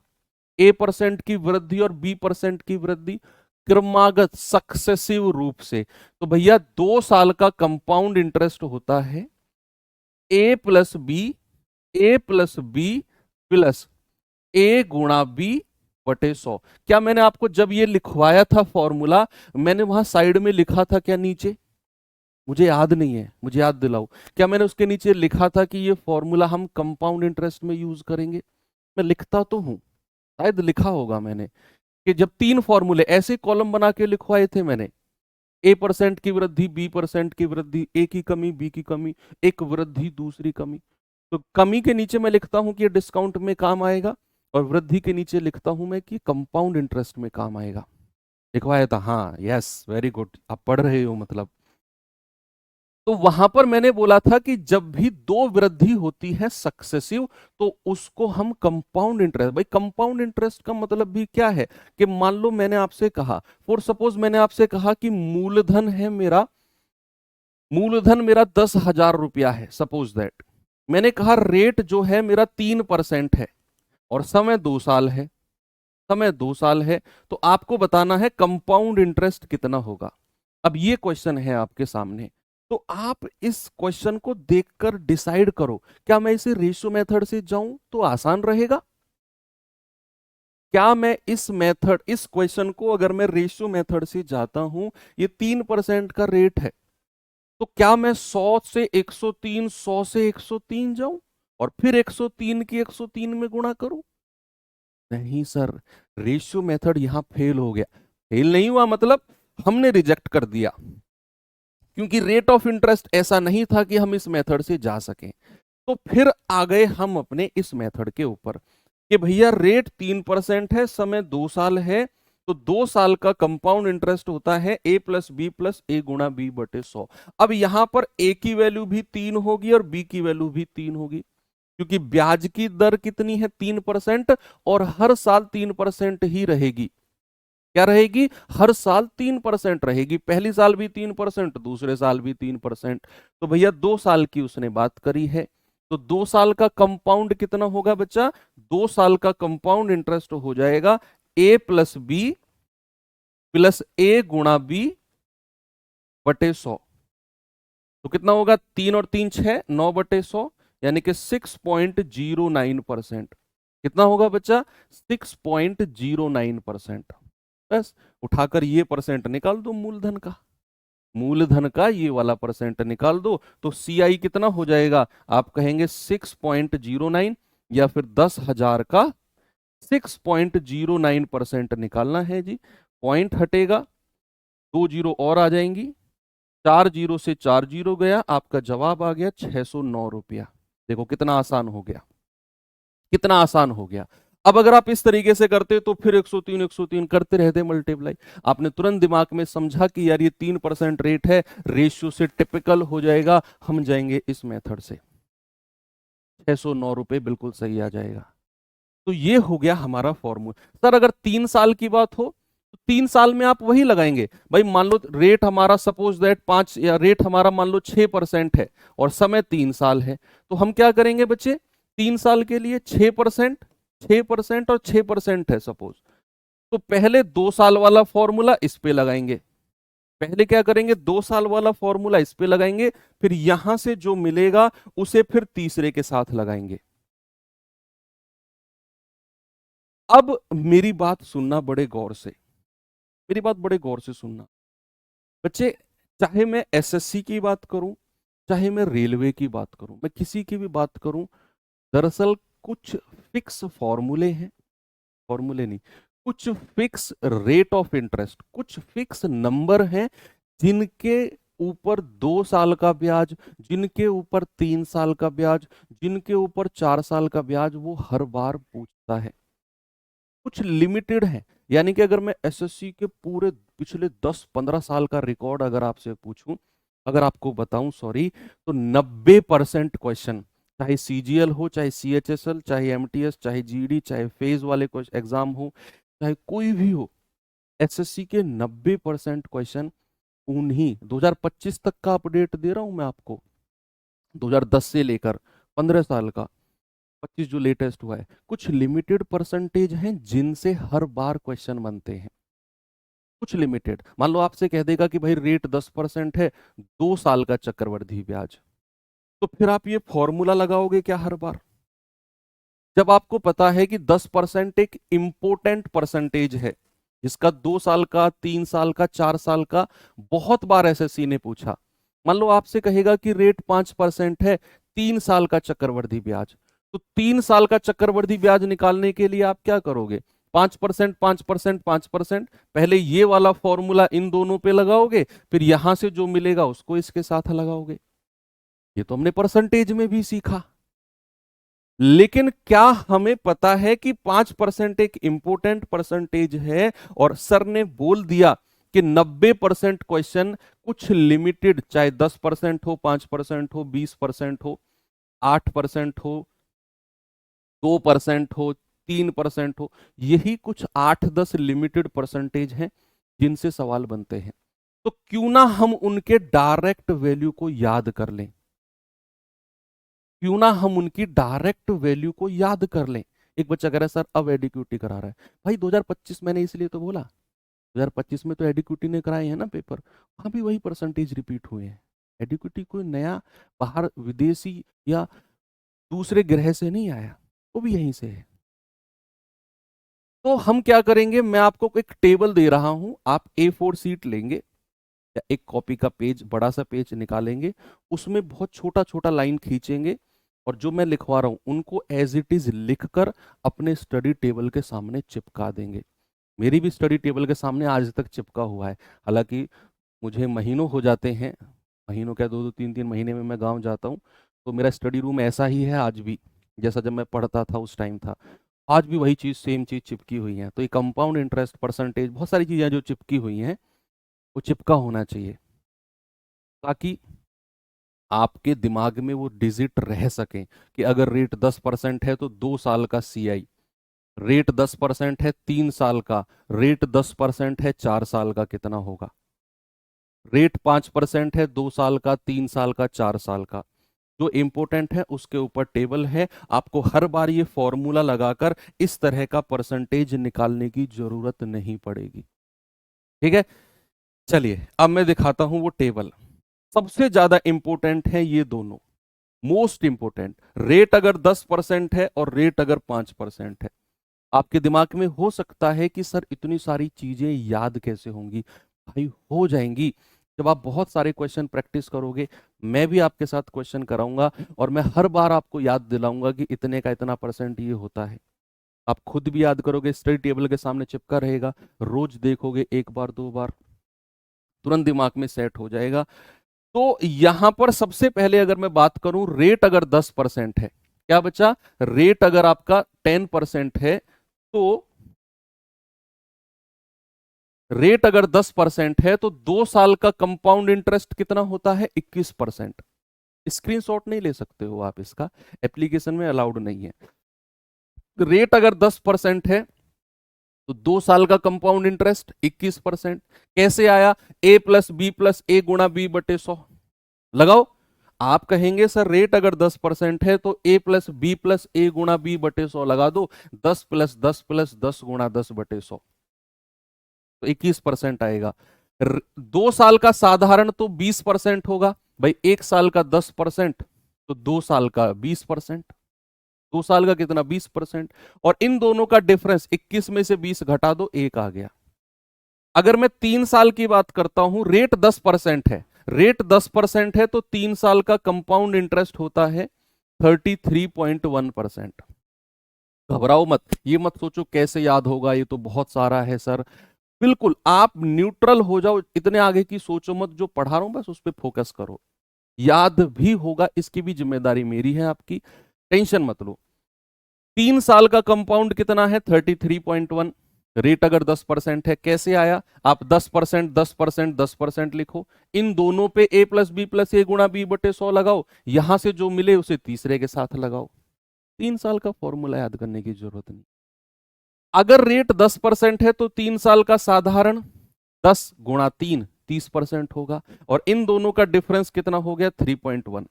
A% की वृद्धि और B% की वृद्धि क्रमागत सक्सेसिव रूप से, तो भैया 2 साल का कंपाउंड इंटरेस्ट होता है A+B प्लस A गुणा B/100। क्या मैंने आपको जब ये लिखवाया था फॉर्मूला, मैंने वहां साइड में लिखा था क्या नीचे? मुझे याद नहीं है, मुझे याद दिलाओ। क्या मैंने उसके नीचे लिखा था कि ये फॉर्मूला हम कंपाउंड इंटरेस्ट में यूज करेंगे? मैं लिखता तो हूं, शायद लिखा होगा मैंने कि जब 3 फॉर्मूले ऐसे कॉलम बना के लिखवाए थे मैंने, A% की वृद्धि, B% की वृद्धि, A की कमी, B की कमी, एक वृद्धि दूसरी कमी। तो कमी के नीचे मैं लिखता हूं कि ये डिस्काउंट में काम आएगा, और वृद्धि के नीचे लिखता हूं मैं कि कंपाउंड इंटरेस्ट में काम आएगा। लिखवाया था, हाँ, यस, वेरी गुड, आप पढ़ रहे हो मतलब। तो वहां पर मैंने बोला था कि जब भी दो वृद्धि होती है सक्सेसिव, तो उसको हम कंपाउंड इंटरेस्ट, भाई कंपाउंड इंटरेस्ट का मतलब भी क्या है कि मान लो मैंने आपसे कहा, फॉर सपोज मैंने आपसे कहा कि मूलधन मेरा 10,000 रुपया है, सपोज दैट। मैंने कहा रेट जो है मेरा 3% है और समय 2 साल है, तो आपको बताना है कंपाउंड इंटरेस्ट कितना होगा। अब ये क्वेश्चन है आपके सामने, तो आप इस क्वेश्चन को देखकर डिसाइड करो, क्या मैं इसे रेशियो मेथड से जाऊं तो आसान रहेगा? क्या मैं इस क्वेश्चन को अगर मैं रेशियो मेथड से जाता हूं, ये 3% का रेट है, तो क्या मैं 100 से 103, 100 से 103 जाऊं और फिर 103 की 103 में गुणा करूं? नहीं सर, रेशियो मेथड यहां फेल हो गया। फेल नहीं हुआ मतलब हमने रिजेक्ट कर दिया, क्योंकि रेट ऑफ इंटरेस्ट ऐसा नहीं था कि हम इस मेथड से जा सकें। तो फिर आ गए हम अपने इस मेथड के ऊपर कि भैया रेट 3% है, समय 2 साल है, तो 2 साल का कंपाउंड इंटरेस्ट होता है A+B+A गुणा B/100। अब यहां पर A की वैल्यू भी 3 होगी और B की वैल्यू भी 3 होगी, क्योंकि ब्याज की दर कितनी है? 3%, और हर साल 3% ही रहेगी। क्या रहेगी? हर साल 3% रहेगी। पहली साल भी 3%, दूसरे साल भी 3%। तो भैया 2 साल की उसने बात करी है, तो 2 साल का कंपाउंड कितना होगा बच्चा? 2 साल का कंपाउंड इंटरेस्ट हो जाएगा A+B+A गुणा B/100। तो कितना होगा? 3 और 3 6, 9/100, यानी कि 6.09%। कितना होगा बच्चा? 6.09%। बस उठाकर ये परसेंट निकाल दो मूलधन का, मूलधन का ये वाला परसेंट निकाल दो, तो CI कितना हो जाएगा? आप कहेंगे 6.09, या फिर 10,000 का 6.09% निकालना है जी। पॉइंट हटेगा, 2 जीरो और आ जाएंगी, 4 जीरो से 4 जीरो गया, आपका जवाब आ गया 609 रुपया। देखो कितना आसान हो गया, कितना आसान हो गया। अब अगर आप इस तरीके से करते तो फिर 103 103 करते रहते मल्टीप्लाई। आपने तुरंत दिमाग में समझा कि यार ये 3% रेट है, रेशियो से टिपिकल हो जाएगा, हम जाएंगे इस मेथड से, 609 रुपए बिल्कुल सही आ जाएगा। तो ये हो गया हमारा फॉर्मूला। सर अगर 3 साल की बात हो, तो तो 3 साल में आप वही लगाएंगे। भाई मान लो रेट हमारा सपोज दैट 5 या रेट हमारा मान लो 6% है और समय 3 साल है, तो हम क्या करेंगे बच्चे, 3 साल के लिए 6%, 6% और 6% है सपोज, तो पहले 2 साल वाला फॉर्मूला इस पे लगाएंगे। पहले क्या करेंगे, 2 साल वाला फॉर्मूला इस पे लगाएंगे, फिर यहां से जो मिलेगा उसे फिर तीसरे के साथ लगाएंगे। अब मेरी बात सुनना बड़े गौर से, मेरी बात बड़े गौर से सुनना बच्चे। चाहे मैं एसएससी की बात करूं, चाहे मैं रेलवे की बात करूं, मैं किसी की भी बात करूं, दरअसल कुछ फिक्स फॉर्मूले हैं, फॉर्मूले नहीं, कुछ फिक्स रेट ऑफ इंटरेस्ट, कुछ फिक्स नंबर हैं जिनके ऊपर 2 साल का ब्याज, जिनके ऊपर 3 साल का ब्याज, जिनके ऊपर 4 साल का ब्याज वो हर बार पूछता है। कुछ लिमिटेड है, यानी कि अगर मैं एसएससी के पूरे पिछले 10-15 साल का रिकॉर्ड अगर आपसे पूछूं, अगर आपको बताऊं सॉरी, तो 90% क्वेश्चन, चाहे सीजीएल हो, चाहे सीएचएसएल, चाहे एमटीएस, चाहे जीडी, चाहे फेज वाले एग्जाम हो, चाहे कोई भी हो, एसएससी के 90% क्वेश्चन उन्हीं 2025 तक का अपडेट दे रहा हूं मैं आपको, 2010 से लेकर 15 साल का 25 जो लेटेस्ट हुआ है, कुछ लिमिटेड परसेंटेज हैं जिनसे हर बार क्वेश्चन बनते हैं। कुछ लिमिटेड, मान लो आपसे कह देगा कि भाई रेट 10% है, 2 साल का चक्रवृद्धि ब्याज, तो फिर आप ये फॉर्मूला लगाओगे क्या हर बार? जब आपको पता है कि 10% एक इंपोर्टेंट परसेंटेज है, जिसका 2 साल का, 3 साल का, 4 साल का बहुत बार एसएससी ने पूछा। मान लो आपसे कहेगा कि रेट 5% है, 3 साल का चक्रवृद्धि ब्याज, तो 3 साल का चक्रवृद्धि ब्याज निकालने के लिए आप क्या करोगे, 5%, 5%, 5%, पहले ये वाला फॉर्मूला इन दोनों पे लगाओगे, फिर यहां से जो मिलेगा उसको इसके साथ लगाओगे। ये तो हमने परसेंटेज में भी सीखा, लेकिन क्या हमें पता है कि 5% एक इंपोर्टेंट परसेंटेज है, और सर ने बोल दिया कि 90% क्वेश्चन कुछ लिमिटेड, चाहे 10% हो, 5% हो, 20% हो, 8% हो, 2% हो, 3% हो, यही कुछ 8-10 लिमिटेड परसेंटेज हैं जिनसे सवाल बनते हैं। तो क्यों ना हम उनके डायरेक्ट वैल्यू को याद कर लें, क्यों ना हम उनकी डायरेक्ट वैल्यू को याद कर लें। एक बच्चा कह रहा है सर अब एडिक्यूटी करा रहा है, भाई 2025 मैंने इसलिए तो बोला, 2025 में तो एडिक्यूटी ने कराए हैं ना पेपर, वहां भी वही परसेंटेज रिपीट हुए हैं। एडिक्यूटी कोई नया बाहर विदेशी या दूसरे ग्रह से नहीं आया, वो भी यहीं से है। तो हम क्या करेंगे, मैं आपको एक टेबल दे रहा हूं, आप A4 शीट लेंगे या एक कॉपी का पेज, बड़ा सा पेज निकालेंगे, उसमें बहुत छोटा छोटा लाइन खींचेंगे, और जो मैं लिखवा रहा हूं उनको एज इट इज लिखकर अपने स्टडी टेबल के सामने चिपका देंगे। मेरी भी स्टडी टेबल के सामने आज तक चिपका हुआ है, हालांकि मुझे महीनों हो जाते हैं, महीनों क्या 2-2 3-3 महीने में मैं गांव जाता हूं, तो मेरा स्टडी रूम ऐसा ही है आज भी, जैसा जब मैं पढ़ता था उस टाइम था। आज भी वही चीज़, सेम चीज़ चिपकी हुई है। तो ये कंपाउंड इंटरेस्ट, परसेंटेज, बहुत सारी चीज़ें जो चिपकी हुई हैं वो चिपका होना चाहिए, ताकि आपके दिमाग में वो डिजिट रह सकें कि अगर रेट 10% है तो 2 साल का सीआई, रेट 10% है 3 साल का, रेट 10% है 4 साल का कितना होगा, रेट 5% है 2 साल का, 3 साल का, 4 साल का। जो इंपॉर्टेंट है उसके ऊपर टेबल है, आपको हर बार ये फॉर्मूला लगाकर इस तरह का परसेंटेज निकालने की जरूरत नहीं पड़ेगी। ठीक है, चलिए अब मैं दिखाता हूं वो टेबल। सबसे ज्यादा इंपॉर्टेंट है ये दोनों, मोस्ट इंपॉर्टेंट, रेट अगर 10% है और रेट अगर 5% है। आपके दिमाग में हो सकता है कि सर इतनी सारी चीजें याद कैसे होंगी, भाई हो जाएंगी जब आप बहुत सारे क्वेश्चन प्रैक्टिस करोगे। मैं भी आपके साथ क्वेश्चन कराऊंगा और मैं हर बार आपको याद दिलाऊंगा कि इतने का इतना परसेंट ये होता है। आप खुद भी याद करोगे, स्टडी टेबल के सामने चिपका रहेगा, रोज देखोगे, एक बार 2 बार, तुरंत दिमाग में सेट हो जाएगा। तो यहां पर सबसे पहले अगर मैं बात करूं, रेट अगर 10% है, क्या बचा, रेट अगर आपका 10% है, तो रेट अगर 10% है तो 2 साल का कंपाउंड इंटरेस्ट कितना होता है, 21%। स्क्रीनशॉट नहीं ले सकते हो आप, इसका एप्लीकेशन में अलाउड नहीं है। रेट अगर 10% है तो 2 साल का कंपाउंड इंटरेस्ट 21%। कैसे आया? ए प्लस बी प्लस ए गुणा बी बटे 100। लगाओ। आप कहेंगे सर रेट अगर 10% है तो ए प्लस बी प्लस ए गुणा बी बटे 100 लगा दो। 10 प्लस 10 प्लस 10 गुणा 10 बटे 100, तो 21% आएगा। 2 साल का साधारण तो 20% होगा भाई। 1 साल का 10% तो 2 साल का 20%। 2 साल का कितना? 20%। और इन दोनों का डिफरेंस 21 में से 20 घटा दो, 1 आ गया। अगर मैं 3 साल की बात करता हूं, रेट 10% है, रेट 10% है तो 3 साल का कंपाउंड इंटरेस्ट होता है 33.1%। घबराओ मत, ये मत सोचो कैसे याद होगा, ये तो बहुत सारा है सर। बिल्कुल आप न्यूट्रल हो जाओ, इतने आगे की सोचो मत, जो पढ़ा रहा हूं बस उस पर फोकस करो। याद भी होगा, इसकी भी जिम्मेदारी मेरी है, आपकी टेंशन मत लो। 3 साल का कंपाउंड कितना है? 33.1। रेट अगर 10% है, कैसे आया? आप 10%, 10%, 10% लिखो। इन दोनों पे a प्लस बी प्लस ए गुणा बी बटे 100 लगाओ। यहां से जो मिले उसे तीसरे के साथ लगाओ। 3 साल का फॉर्मूला याद करने की जरूरत नहीं। अगर रेट 10% है तो 3 साल का साधारण 10 गुणा 3 30% होगा। और इन दोनों का डिफरेंस कितना हो गया? 3.1।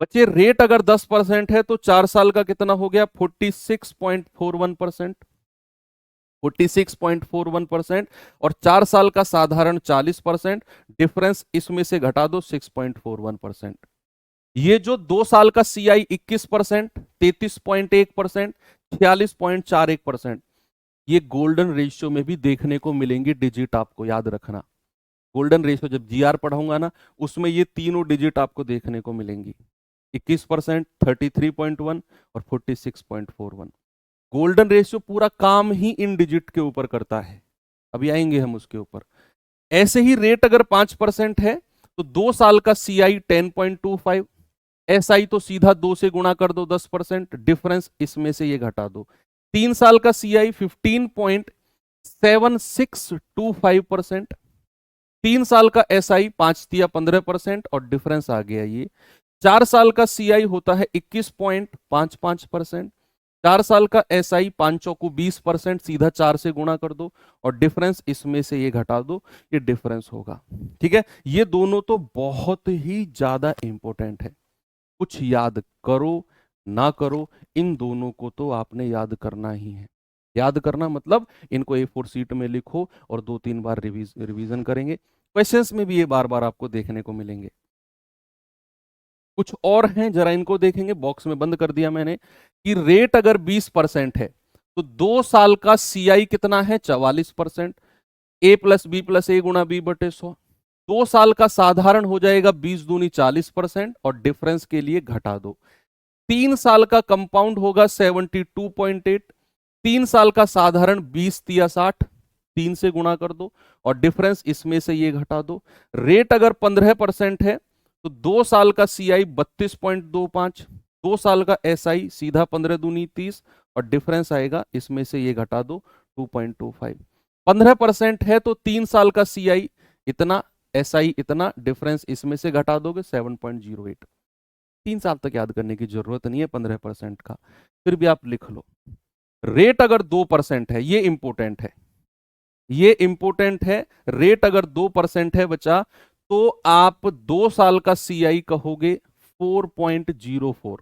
बच्चे रेट अगर 10% है तो 4 साल का कितना हो गया? 46.41%। 46.41%। और 4 साल का साधारण 40%। डिफरेंस इसमें से घटा दो 6.41%। ये जो 2 साल का सीआई 21%, 33.1%, 46.41%, ये गोल्डन रेशियो में भी देखने को मिलेंगी डिजिट, आपको याद रखना। गोल्डन रेशियो जब जीआर पढ़ाऊंगा ना, उसमें ये तीनों डिजिट आपको देखने को मिलेंगी। 21%, 33.1 और 46.41। गोल्डन रेशियो पूरा काम ही इन डिजिट के ऊपर करता है, अभी आएंगे हम उसके ऊपर। ऐसे ही रेट अगर 5% है तो 2 साल का सीआई 10.25, एसआई तो सीधा 2 से गुणा कर दो 10%, डिफरेंस इसमें से ये घटा दो। 3 साल का सीआई 15.7625%। 3 साल का एसआई 5 और डिफरेंस आ गया ये। 4 साल का सीआई होता है 21.55%। 4 साल का एसआई 5 20%, सीधा 4 से गुणा कर दो और डिफरेंस इसमें से ये घटा दो, ये डिफरेंस होगा। ठीक है, ये दोनों तो बहुत ही ज्यादा इंपॉर्टेंट है। कुछ याद करो ना करो, इन दोनों को तो आपने याद करना ही है। याद करना मतलब इनको A4 शीट में लिखो और 2-3 बार रिवीजन करेंगे। क्वेश्चंस में भी ये बार बार आपको देखने को मिलेंगे। कुछ और हैं, जरा इनको देखेंगे। बॉक्स में बंद कर दिया मैंने कि रेट अगर 20% है तो 2 साल का सीआई कितना है? 44%। ए प्लस बी प्लस ए गुणा बी बटे 100। 2 साल का साधारण हो जाएगा 20 दूनी 40% और डिफरेंस के लिए घटा दो। 3 साल का कंपाउंड होगा 72.8। 3 साल का साधारण 20 तिया 60, 3 से गुणा कर दो और डिफरेंस इसमें से ये घटा दो। रेट अगर 15% है तो 2 साल का सीआई 32.25, 2 साल का एसआई सीधा 15 दूनी 30 और डिफरेंस आएगा इसमें से ये घटा दो 2.25। 15% है तो 3 साल का सीआई इतना, एसआई इतना, डिफरेंस इसमें से घटा दोगे 7.08। 3 साल तक याद करने की जरूरत नहीं है 15% का, फिर भी आप लिख लो। रेट अगर 2% है, ये इंपोर्टेंट है, ये इंपोर्टेंट है। रेट अगर 2% है बच्चा तो आप 2 साल का सीआई कहोगे 4.04।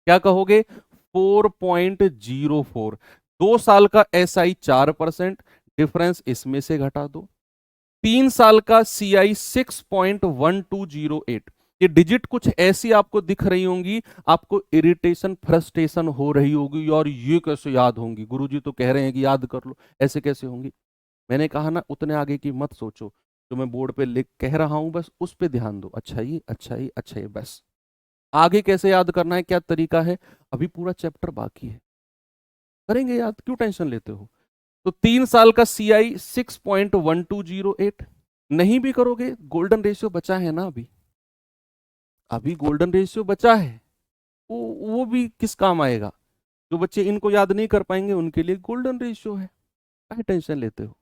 क्या कहोगे? 4.04। 2 साल का एसआई 4%, डिफरेंस इसमें से घटा दो। 3 साल का सीआई 6.1208। ये डिजिट कुछ ऐसी आपको दिख रही होंगी, आपको इरिटेशन फ्रस्ट्रेशन हो रही होगी, और ये कैसे याद होंगी? गुरुजी तो कह रहे हैं कि याद कर लो, ऐसे कैसे होंगी? मैंने कहा ना, उतने आगे की मत सोचो, जो मैं बोर्ड पे लिख कह रहा हूं बस उस पे ध्यान दो। अच्छा ही अच्छा ही अच्छा ही, बस। आगे कैसे याद करना है, क्या तरीका है, अभी पूरा चैप्टर बाकी है, करेंगे याद, क्यों टेंशन लेते हो? तो 3 साल का सीआई 6.1208। नहीं भी करोगे, गोल्डन रेशियो बचा है ना, अभी अभी गोल्डन रेशियो बचा है, वो भी किस काम आएगा? जो बच्चे इनको याद नहीं कर पाएंगे उनके लिए गोल्डन रेशियो है, क्या टेंशन लेते हो?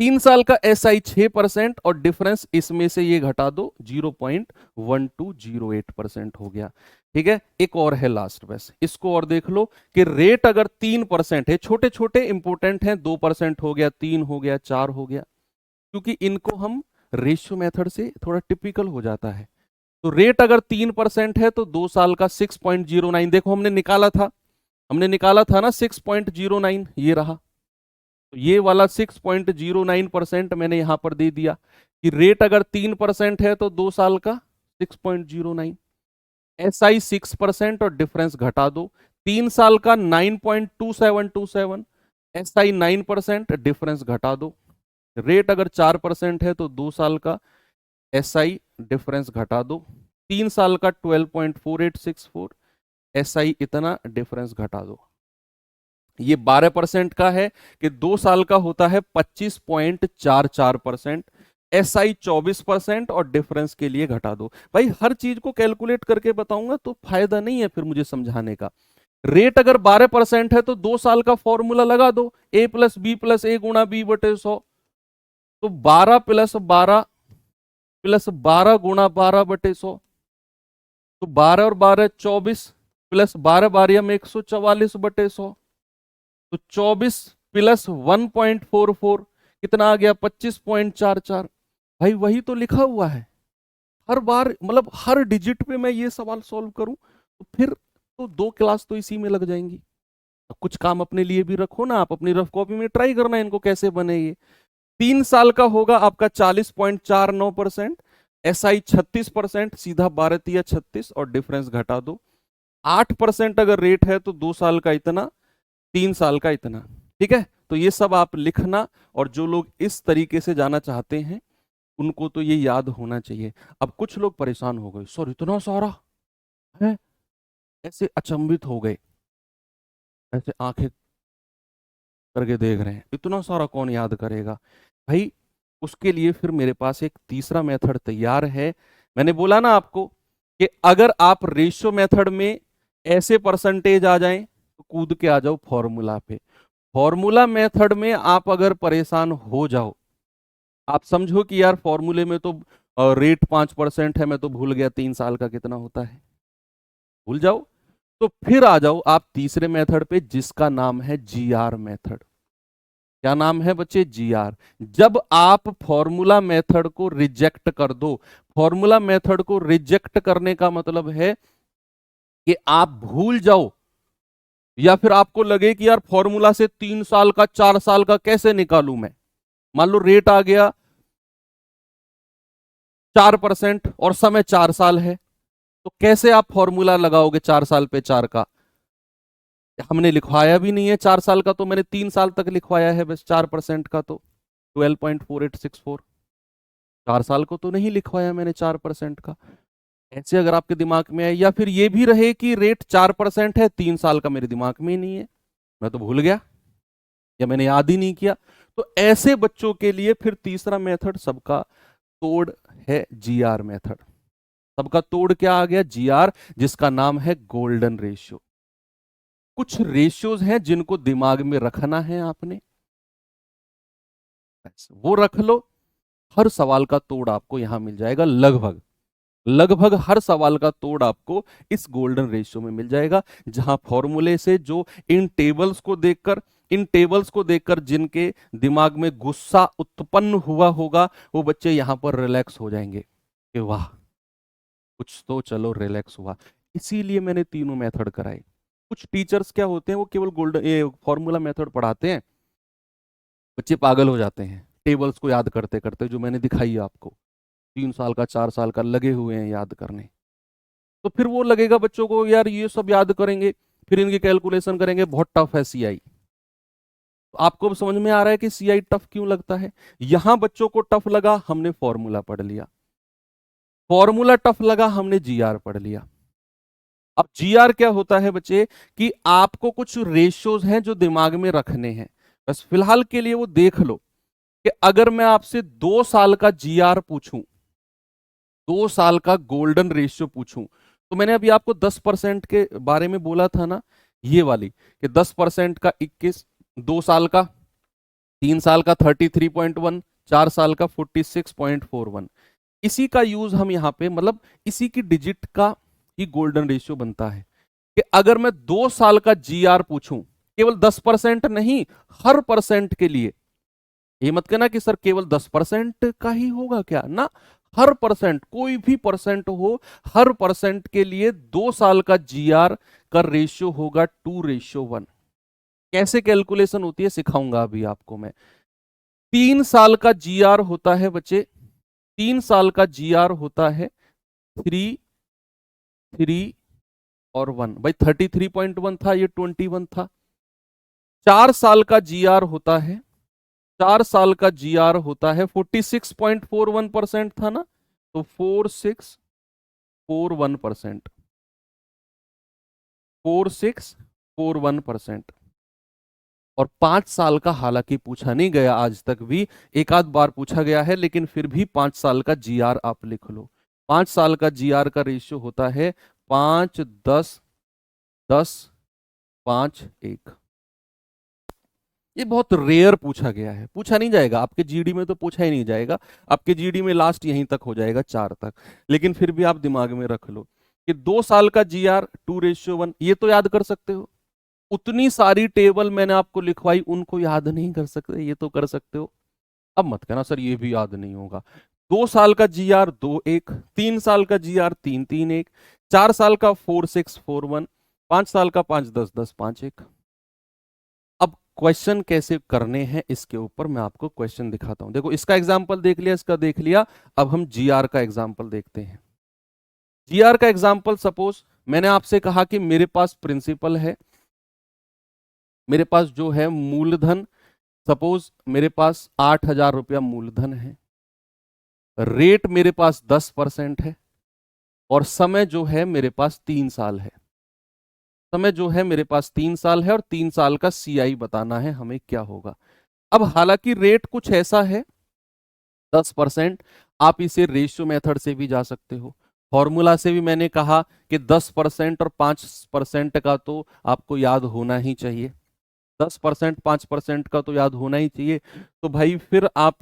3 साल का SI 6% और डिफरेंस इसमें से ये घटा दो 0.1208% हो गया। ठीक है, एक और है लास्ट, बस इसको और देख लो कि रेट अगर 3% है, छोटे छोटे इंपोर्टेंट हैं, 2% हो गया, 3 हो गया, 4 हो गया, क्योंकि इनको हम रेशियो मेथड से थोड़ा टिपिकल हो जाता है। तो रेट अगर 3% है तो 2 साल का 6.09, देखो हमने निकाला था ना 6.09, ये रहा। तो ये वाला 6.09% मैंने यहां पर दे दिया कि रेट अगर 3% है तो 2 साल का 6.09, SI 6% और डिफरेंस घटा दो, 3 साल का 9.2727, SI 9%, डिफरेंस घटा दो। रेट अगर 4% है तो 2 साल का SI डिफरेंस घटा दो, 3 साल का 12.4864, SI इतना, डिफरेंस घटा दो। ये 12% का है कि 2 साल का होता है 25.44%, SI 24% और डिफरेंस के लिए घटा दो। भाई हर चीज को कैलकुलेट करके बताऊंगा तो फायदा नहीं है फिर मुझे समझाने का। रेट अगर 12% है तो 2 साल का फॉर्मूला लगा दो, A प्लस बी प्लस ए गुणा बी बटे 100, तो 12 प्लस 12 गुणा 12 बटे 100, तो 12 और 12 24, प्लस 12 बारिया में 144 बटे 100, तो 24 प्लस 1.44 कितना आ गया, 25.44। भाई वही तो लिखा हुआ है। हर बार मतलब हर डिजिट पे मैं ये सवाल सॉल्व करूं तो फिर तो 2 क्लास तो इसी में लग जाएंगी। तो कुछ काम अपने लिए भी रखो ना, आप अपनी रफ कॉपी में ट्राई करना इनको कैसे बने ये। 3 साल का होगा आपका 40.49%, SI 36%, सीधा 12×36 और डिफरेंस घटा दो। 8% अगर रेट है तो 2 साल का इतना, 3 साल का इतना। ठीक है, तो ये सब आप लिखना, और जो लोग इस तरीके से जाना चाहते हैं उनको तो ये याद होना चाहिए। अब कुछ लोग परेशान हो गए, सर इतना सारा है, ऐसे अचंभित हो गए, ऐसे आंखें करके देख रहे हैं, इतना सारा कौन याद करेगा। भाई उसके लिए फिर मेरे पास एक तीसरा मेथड तैयार है। मैंने बोला ना आपको कि अगर आप रेशियो मेथड में ऐसे परसेंटेज आ जाएं तो कूद के आ जाओ फॉर्मूला पे। फॉर्मूला मेथड में आप अगर परेशान हो जाओ, आप समझो कि यार फॉर्मूले में तो रेट 5% है, मैं तो भूल गया 3 साल का कितना होता है, भूल जाओ। तो फिर आ जाओ आप तीसरे मेथड पे जिसका नाम है GR मेथड। क्या नाम है बच्चे, GR। जब आप फॉर्मूला मेथड को रिजेक्ट कर दो, फॉर्मूला मेथड को रिजेक्ट करने का मतलब है कि आप भूल जाओ, या फिर आपको लगे कि यार फॉर्मूला से 3 साल का 4 साल का कैसे निकालूं मैं। मान लो रेट आ गया 4% और समय 4 साल है, तो कैसे आप फॉर्मूला लगाओगे 4 साल पे 4 का। हमने लिखवाया भी नहीं है 4 साल का, तो मैंने 3 साल तक लिखवाया है बस। 4% का तो 12.4864, 4 साल को तो नहीं लिखवाया मैंने 4% का। ऐसे अगर आपके दिमाग में है, या फिर ये भी रहे कि रेट 4% है, 3 साल का मेरे दिमाग में ही नहीं है, मैं तो भूल गया या मैंने याद ही नहीं किया, तो ऐसे बच्चों के लिए फिर तीसरा मेथड सबका तोड़ है, GR मेथड। सबका तोड़ क्या आ गया, GR, जिसका नाम है गोल्डन रेशियो। कुछ रेशियोज हैं जिनको दिमाग में रखना है आपने, वो रख लो। हर सवाल का तोड़ आपको यहां मिल जाएगा, लगभग लगभग हर सवाल का तोड़ आपको इस गोल्डन रेशियो में मिल जाएगा, जहां फॉर्मूले से जो इन टेबल्स को देखकर जिनके दिमाग में गुस्सा उत्पन्न हुआ होगा, वो बच्चे यहां पर रिलैक्स हो जाएंगे कि वाह कुछ तो चलो रिलैक्स हुआ। इसीलिए मैंने तीनों मेथड कराए। कुछ टीचर्स क्या होते हैं, वो केवल गोल्डन ये फॉर्मूला मेथड पढ़ाते हैं, बच्चे पागल हो जाते हैं टेबल्स को याद करते करते, जो मैंने दिखाई आपको 3 साल का 4 साल का लगे हुए हैं याद करने। तो फिर वो लगेगा बच्चों को यार ये सब याद करेंगे, फिर इनकी कैलकुलेशन करेंगे, बहुत टफ है CI। तो आपको अब समझ में आ रहा है कि CI टफ क्यों लगता है। यहां बच्चों को टफ लगा, हमने फॉर्मूला पढ़ लिया, फॉर्मूला टफ लगा, हमने GR पढ़ लिया। अब GR क्या होता है बच्चे, कि आपको कुछ रेशियोज हैं जो दिमाग में रखने हैं, बस फिलहाल के लिए वो देख लो कि अगर मैं आपसे 2 साल का GR पूछूं, 2 साल का गोल्डन रेशियो पूछूं, तो मैंने अभी आपको 10% के बारे में बोला था ना, ये वाली कि 10% का 21, 2 साल का 3 साल का 33.1, 4 साल का 46.41। इसी का यूज हम यहाँ पे मतलब इसी की डिजिट का ही गोल्डन रेशियो बनता है कि अगर मैं 2 साल का जीआर पूछूं, केवल 10% नहीं, हर परसेंट के लिए, ये मत कहना कि सर केवल 10% का ही होगा क्या ना, हर परसेंट, कोई भी परसेंट हो, हर परसेंट के लिए 2 साल का जीआर का रेशियो होगा 2:1। कैसे कैलकुलेशन होती है सिखाऊंगा अभी आपको मैं। 3 साल का जीआर होता है बच्चे, 3 साल का जीआर होता है 3, 3 और 1। भाई 33.1 था, ये 21 था। 4 साल का जीआर होता है, 4 साल का जीआर होता है 46.41% था ना, तो 4641%, 4641%। और 5 साल का हालांकि पूछा नहीं गया आज तक भी, एक आध बार पूछा गया है, लेकिन फिर भी 5 साल का जीआर आप लिख लो। 5 साल का जीआर का रेशियो होता है 5, 10, 10, 5, 1। ये बहुत रेयर पूछा गया है, पूछा नहीं जाएगा आपके जीडी में, तो पूछा ही नहीं जाएगा आपके जीडी में, लास्ट यहीं तक हो जाएगा 4 तक। लेकिन फिर भी आप दिमाग में रख लो कि 2 साल का जीआर 2:1, ये तो याद कर सकते हो। उतनी सारी टेबल मैंने आपको लिखवाई, उनको याद नहीं कर सकते, ये तो कर सकते हो। अब मत कहना सर ये भी याद नहीं होगा। 2 साल का जीआर 2:1, 3 साल का जीआर 3:3:1, 4 साल का 4:6:4:1, 5 साल का 5:10:10, 5:1। अब क्वेश्चन कैसे करने हैं इसके ऊपर मैं आपको क्वेश्चन दिखाता हूं। देखो इसका एग्जाम्पल देख लिया, इसका देख लिया, अब हम जीआर का एग्जाम्पल देखते हैं। जीआर का एग्जाम्पल, सपोज मैंने आपसे कहा कि मेरे पास प्रिंसिपल है, मेरे पास जो है मूलधन, सपोज मेरे पास 8,000 रुपया मूलधन है, रेट मेरे पास 10% है, और समय जो है मेरे पास 3 साल है। समय जो है मेरे पास 3 साल है, और 3 साल का सीआई बताना है हमें क्या होगा। अब हालांकि रेट कुछ ऐसा है 10%, आप इसे रेशियो मेथड से भी जा सकते हो, फॉर्मूला से भी मैंने कहा कि 10% और 5% का तो आपको याद होना ही चाहिए, 10% 5% का तो याद होना ही चाहिए। तो भाई फिर आप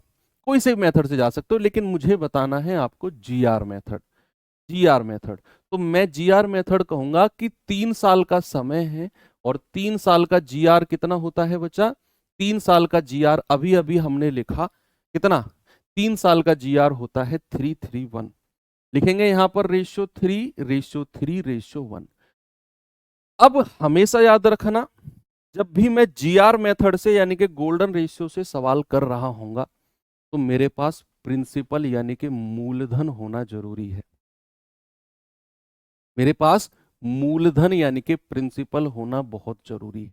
कोई से मेथड से जा सकते हो, लेकिन मुझे बताना है आपको जीआर मेथड। जीआर मेथड, तो मैं जीआर मेथड कहूंगा कि 3 साल का समय है, और 3 साल का जीआर कितना होता है बच्चा, 3 साल का जीआर अभी अभी हमने लिखा कितना, 3 साल का जीआर होता है 3:3:1। लिखेंगे यहां पर रेशियो 3:3:1। अब हमेशा याद रखना, जब भी मैं जीआर मेथड से यानी कि गोल्डन रेशियो से सवाल कर रहा हूंगा, तो मेरे पास प्रिंसिपल यानी कि मूलधन होना जरूरी है। मेरे पास मूलधन यानी कि प्रिंसिपल होना बहुत जरूरी है।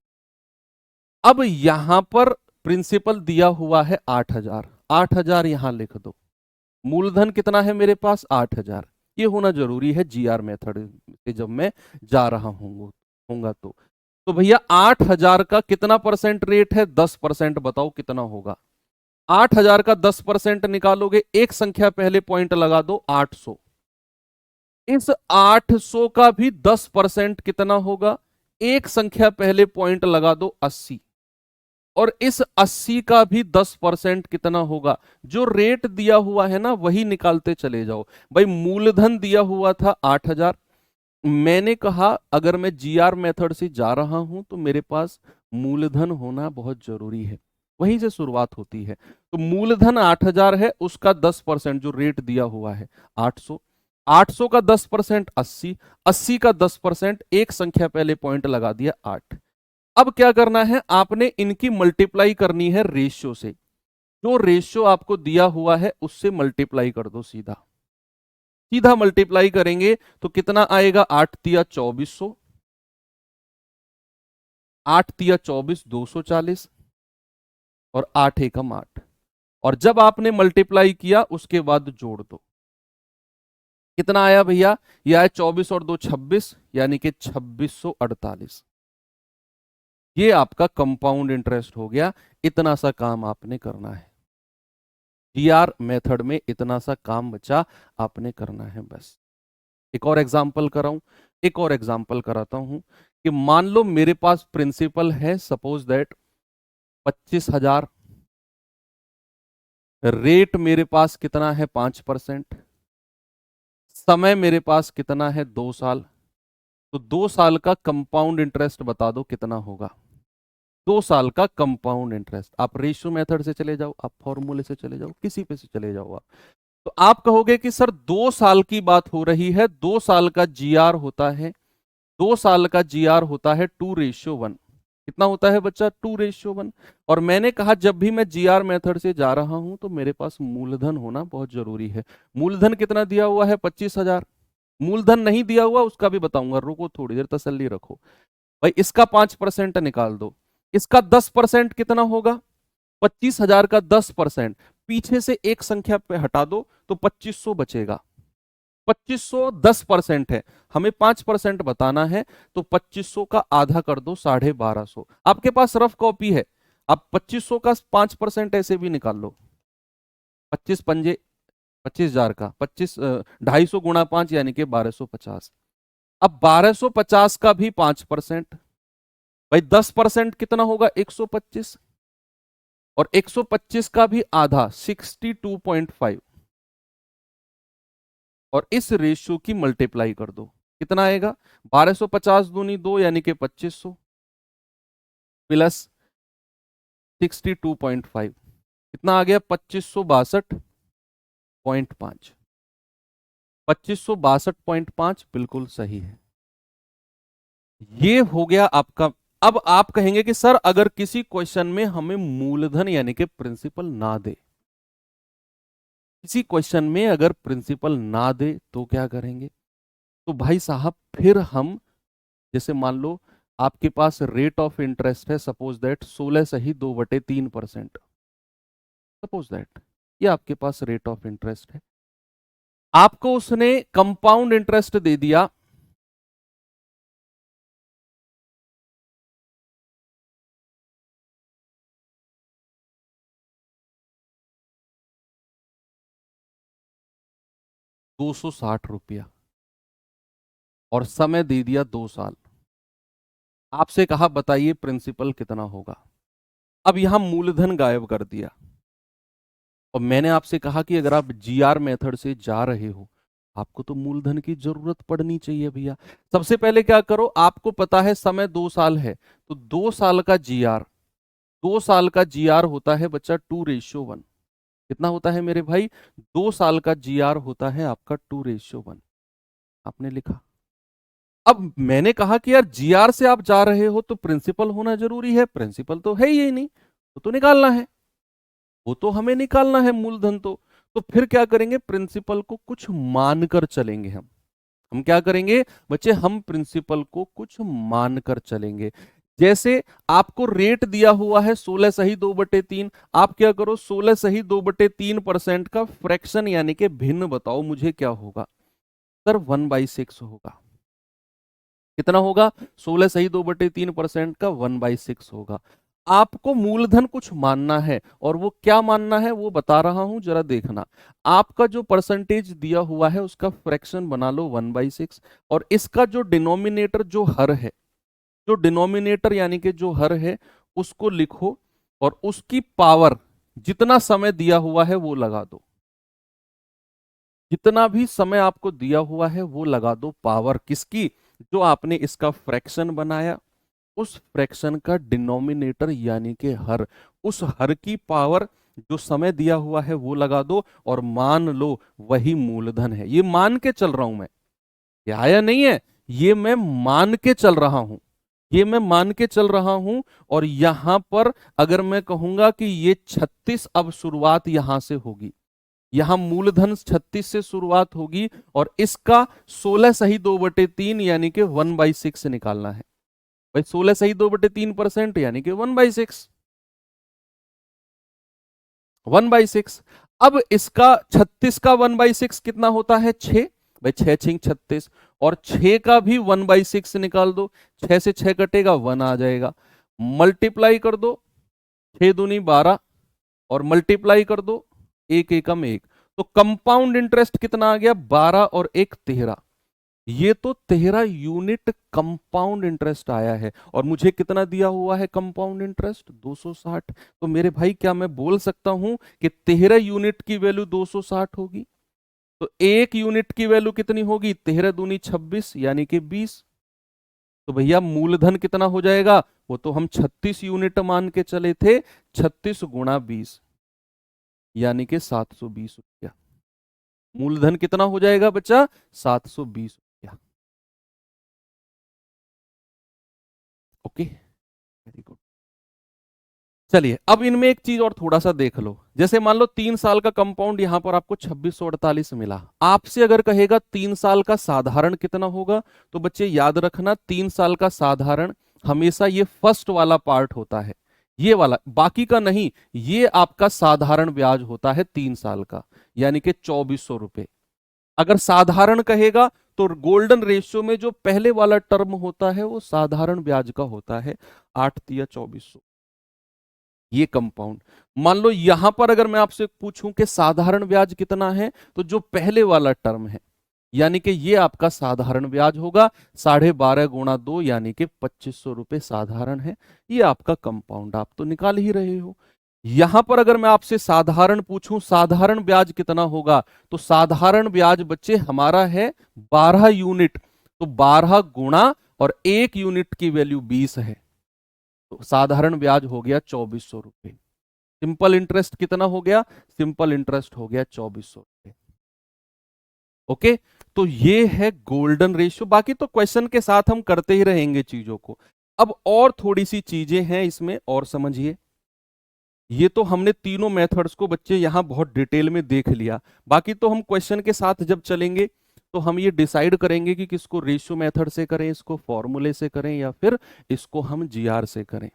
अब यहां पर प्रिंसिपल दिया हुआ है 8,000, 8,000 यहां लिख दो। मूलधन कितना है मेरे पास 8,000, ये होना जरूरी है जीआर मेथड से जब मैं जा रहा होऊंगा तो भैया 8,000 का कितना परसेंट रेट है, 10%, बताओ कितना होगा। 8,000 का 10% निकालोगे, एक संख्या पहले पॉइंट लगा दो, 800। इस 800 का भी 10% कितना होगा, एक संख्या पहले पॉइंट लगा दो, 80। और इस 80 का भी 10% कितना होगा, जो रेट दिया हुआ है ना वही निकालते चले जाओ। भाई मूलधन दिया हुआ था 8,000, मैंने कहा अगर मैं जीआर मेथड से जा रहा हूं तो मेरे पास मूलधन होना बहुत जरूरी है, वहीं से शुरुआत होती है। तो मूलधन 8,000 है, उसका 10% जो रेट दिया हुआ है 800, 800 का 10% 80, 80 का 10%, एक संख्या पहले पॉइंट लगा दिया 8। अब क्या करना है, आपने इनकी मल्टीप्लाई करनी है रेशियो से, जो रेशियो आपको दिया हुआ है उससे मल्टीप्लाई कर दो, सीधा सीधा मल्टीप्लाई करेंगे तो कितना आएगा, 8 × 2400, 8 × 24 240, और 8 एकम 8। और जब आपने मल्टीप्लाई किया उसके बाद जोड़ दो, कितना आया भैया, यह आया 24 और 2 26, यानी कि 2648। ये आपका कंपाउंड इंटरेस्ट हो गया। इतना सा काम आपने करना है जीआर मेथड में, इतना सा काम बचा आपने करना है बस। एक और एग्जांपल कराऊं, एक और एग्जांपल कराता हूं कि मान लो मेरे पास प्रिंसिपल है, सपोज दैट 25,000, रेट मेरे पास कितना है 5%, समय मेरे पास कितना है 2 साल, तो 2 साल का कंपाउंड इंटरेस्ट बता दो कितना होगा। 2 साल का कंपाउंड इंटरेस्ट, आप रेशियो मेथड से चले जाओ, आप फॉर्मूले से चले जाओ, किसी पे से चले जाओ आप, तो आप कहोगे कि सर 2 साल की बात हो रही है, 2 साल का जीआर होता है, 2 साल का जीआर होता है 2:1। कितना होता है बच्चा? 2:1। और मैंने कहा जब भी मैं जीआर मेथड से जा रहा हूं तो मेरे पास मूलधन होना बहुत जरूरी है। मूलधन कितना दिया हुआ है? 25,000। मूलधन नहीं दिया हुआ उसका भी बताऊंगा, रुको थोड़ी देर तसल्ली रखो भाई। इसका 5% निकाल दो, इसका 10% कितना होगा? 25,000 का 10%, पीछे से एक संख्या पे हटा दो तो 2500 बचेगा। 2500 10% है, हमें 5% बताना है, तो 2500 का आधा कर दो 1250। आपके पास रफ कॉपी है, आप 2500 का 5% ऐसे भी निकाल लो। 25 पंजे 25,000 का 250 गुणा 5 यानी कि 1250। अब 1250 का भी 5%, भाई 10% कितना होगा? 125, और 125 का भी आधा 62.5, और इस रेशियो की मल्टीप्लाई कर दो, कितना आएगा? 1250 दूनी 2 यानी कि 2500 प्लस 62.5, कितना आ गया? 2562.5। 2562.5 बिल्कुल सही है, ये हो गया आपका। अब आप कहेंगे कि सर अगर किसी क्वेश्चन में हमें मूलधन यानी कि प्रिंसिपल ना दे, किसी क्वेश्चन में अगर प्रिंसिपल ना दे तो क्या करेंगे? तो भाई साहब फिर हम, जैसे मान लो आपके पास रेट ऑफ इंटरेस्ट है सपोज दैट 16 सही 2/3%, सपोज दैट ये आपके पास रेट ऑफ इंटरेस्ट है, आपको उसने कंपाउंड इंटरेस्ट दे दिया 260 रुपया, और समय दे दिया 2 साल, आपसे कहा बताइए प्रिंसिपल कितना होगा। अब यहां मूलधन गायब कर दिया, और मैंने आपसे कहा कि अगर आप जीआर मेथड से जा रहे हो आपको तो मूलधन की जरूरत पड़नी चाहिए भैया। सबसे पहले क्या करो, आपको पता है समय 2 साल है, तो 2 साल का जीआर, 2 साल का जीआर होता है बच्चा 2:1। कितना होता है मेरे भाई? 2 साल का जीआर होता है आपका 2:1। आपने लिखा। अब मैंने कहा कि यार जीआर से आप जा रहे हो तो प्रिंसिपल होना जरूरी है, प्रिंसिपल तो है ही नहीं, तो निकालना है, वो तो हमें निकालना है मूलधन। तो फिर क्या करेंगे? प्रिंसिपल को कुछ मानकर चलेंगे हम क्या करेंगे बच्चे? हम प्रिंसिपल को कुछ मानकर चलेंगे। जैसे आपको रेट दिया हुआ है 16 सही 2/3, आप क्या करो 16 सही 2/3% का फ्रैक्शन यानी कि भिन्न बताओ मुझे क्या होगा? सर 1/6 होगा। कितना होगा? 16 सही 2/3% का 1/6 होगा। आपको मूलधन कुछ मानना है, और वो क्या मानना है वो बता रहा हूं, जरा देखना। आपका जो परसेंटेज दिया हुआ है उसका फ्रैक्शन बना लो 1/6, और इसका जो डिनोमिनेटर जो हर है, जो डिनोमिनेटर यानी कि जो हर है उसको लिखो, और उसकी पावर जितना समय दिया हुआ है वो लगा दो। जितना भी समय आपको दिया हुआ है वो लगा दो, पावर किसकी? जो आपने इसका फ्रैक्शन बनाया उस फ्रैक्शन का डिनोमिनेटर यानी कि हर, उस हर की पावर जो समय दिया हुआ है वो लगा दो, और मान लो वही मूलधन है। ये मान के चल रहा हूं मैं, ये आया नहीं है, ये मैं मान के चल रहा हूं, ये मैं मान के चल रहा हूं। और यहां पर अगर मैं कहूंगा कि ये 36, अब शुरुआत यहां से होगी, यहां मूलधन 36 से शुरुआत होगी, और इसका 16 सही 2/3 यानी कि 1/6 निकालना है। भाई 16 सही 2/3% यानी कि 1/6, 1/6। अब इसका 36 का 1/6 कितना होता है? 6। भाई 6×6 = 36, और 6 का भी 1/6 निकाल दो, 6 से 6 कटेगा 1 आ जाएगा, मल्टीप्लाई कर दो, 6×2 = 12, और मल्टीप्लाई कर दो, 1 एकम 1, तो कंपाउंड इंटरेस्ट कितना आ गया? 12 और 1 13। ये तो 13 यूनिट कंपाउंड इंटरेस्ट आया है, और मुझे कितना दिया हुआ है कंपाउंड इंटरेस्ट 260। तो मेरे भाई क्या मैं बोल सकता हूं कि 13 यूनिट की वैल्यू 260 होगी? तो एक यूनिट की वैल्यू कितनी होगी? 13 दूनी 26 यानी कि 20। तो भैया मूलधन कितना हो जाएगा? वो तो हम 36 यूनिट मान के चले थे, 36 गुणा 20 यानी कि 720 रुपया। मूलधन कितना हो जाएगा बच्चा? 720 रुपया। Okay, very good. चलिए अब इनमें एक चीज और थोड़ा सा देख लो। जैसे मान लो 3 साल का कंपाउंड यहां पर आपको 2648 मिला, आपसे अगर कहेगा 3 साल का साधारण कितना होगा, तो बच्चे याद रखना 3 साल का साधारण हमेशा ये फर्स्ट वाला पार्ट होता है, ये वाला, बाकी का नहीं। ये आपका साधारण ब्याज होता है 3 साल का, यानी कि 2400 रुपए। अगर साधारण कहेगा तो गोल्डन रेशियो में जो पहले वाला टर्म होता है वो साधारण ब्याज का होता है, 8 × 2400। ये कंपाउंड। मान लो यहां पर अगर मैं आपसे पूछूं कि साधारण ब्याज कितना है, तो जो पहले वाला टर्म है, यानी कि ये आपका साधारण ब्याज होगा, 12.5 गुणा 2 यानी कि 2500 रुपए साधारण है। ये आपका कंपाउंड आप तो निकाल ही रहे हो। यहां पर अगर मैं आपसे साधारण पूछूं साधारण ब्याज कितना होगा, तो साधारण ब्याज बच्चे हमारा है 12 यूनिट, तो 12 गुणा और 1 यूनिट की वैल्यू 20 है, तो साधारण ब्याज हो गया 2400 रुपए। सिंपल इंटरेस्ट कितना हो गया? सिंपल इंटरेस्ट हो गया 2400 रुपए। ओके, तो ये है गोल्डन रेशियो। बाकी तो क्वेश्चन के साथ हम करते ही रहेंगे चीजों को। अब और थोड़ी सी चीजें हैं इसमें, और समझिए। ये तो हमने तीनों मेथड्स को बच्चे यहां बहुत डिटेल में देख लिया। बाकी तो हम क्वेश्चन के साथ जब चलेंगे तो हम ये डिसाइड करेंगे कि किसको रेशियो मेथड से करें, इसको फॉर्मूले से करें, या फिर इसको हम जीआर से करें।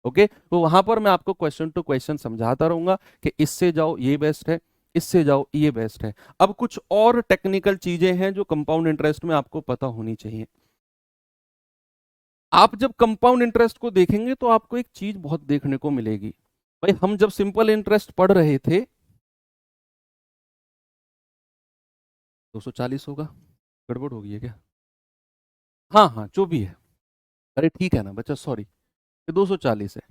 ओके, तो वहां पर मैं आपको क्वेश्चन टू क्वेश्चन समझाता रहूंगा कि इससे जाओ ये बेस्ट है, इससे जाओ ये बेस्ट है। अब कुछ और टेक्निकल चीजें हैं जो कंपाउंड इंटरेस्ट में आपको पता होनी चाहिए। आप जब कंपाउंड इंटरेस्ट को देखेंगे तो आपको एक चीज बहुत देखने को मिलेगी। भाई हम जब सिंपल इंटरेस्ट पढ़ रहे थे, 240 होगा, गड़बड़ हो गई है क्या? हाँ हाँ, जो भी है। अरे ठीक है ना बच्चा, सॉरी, ये 240 है।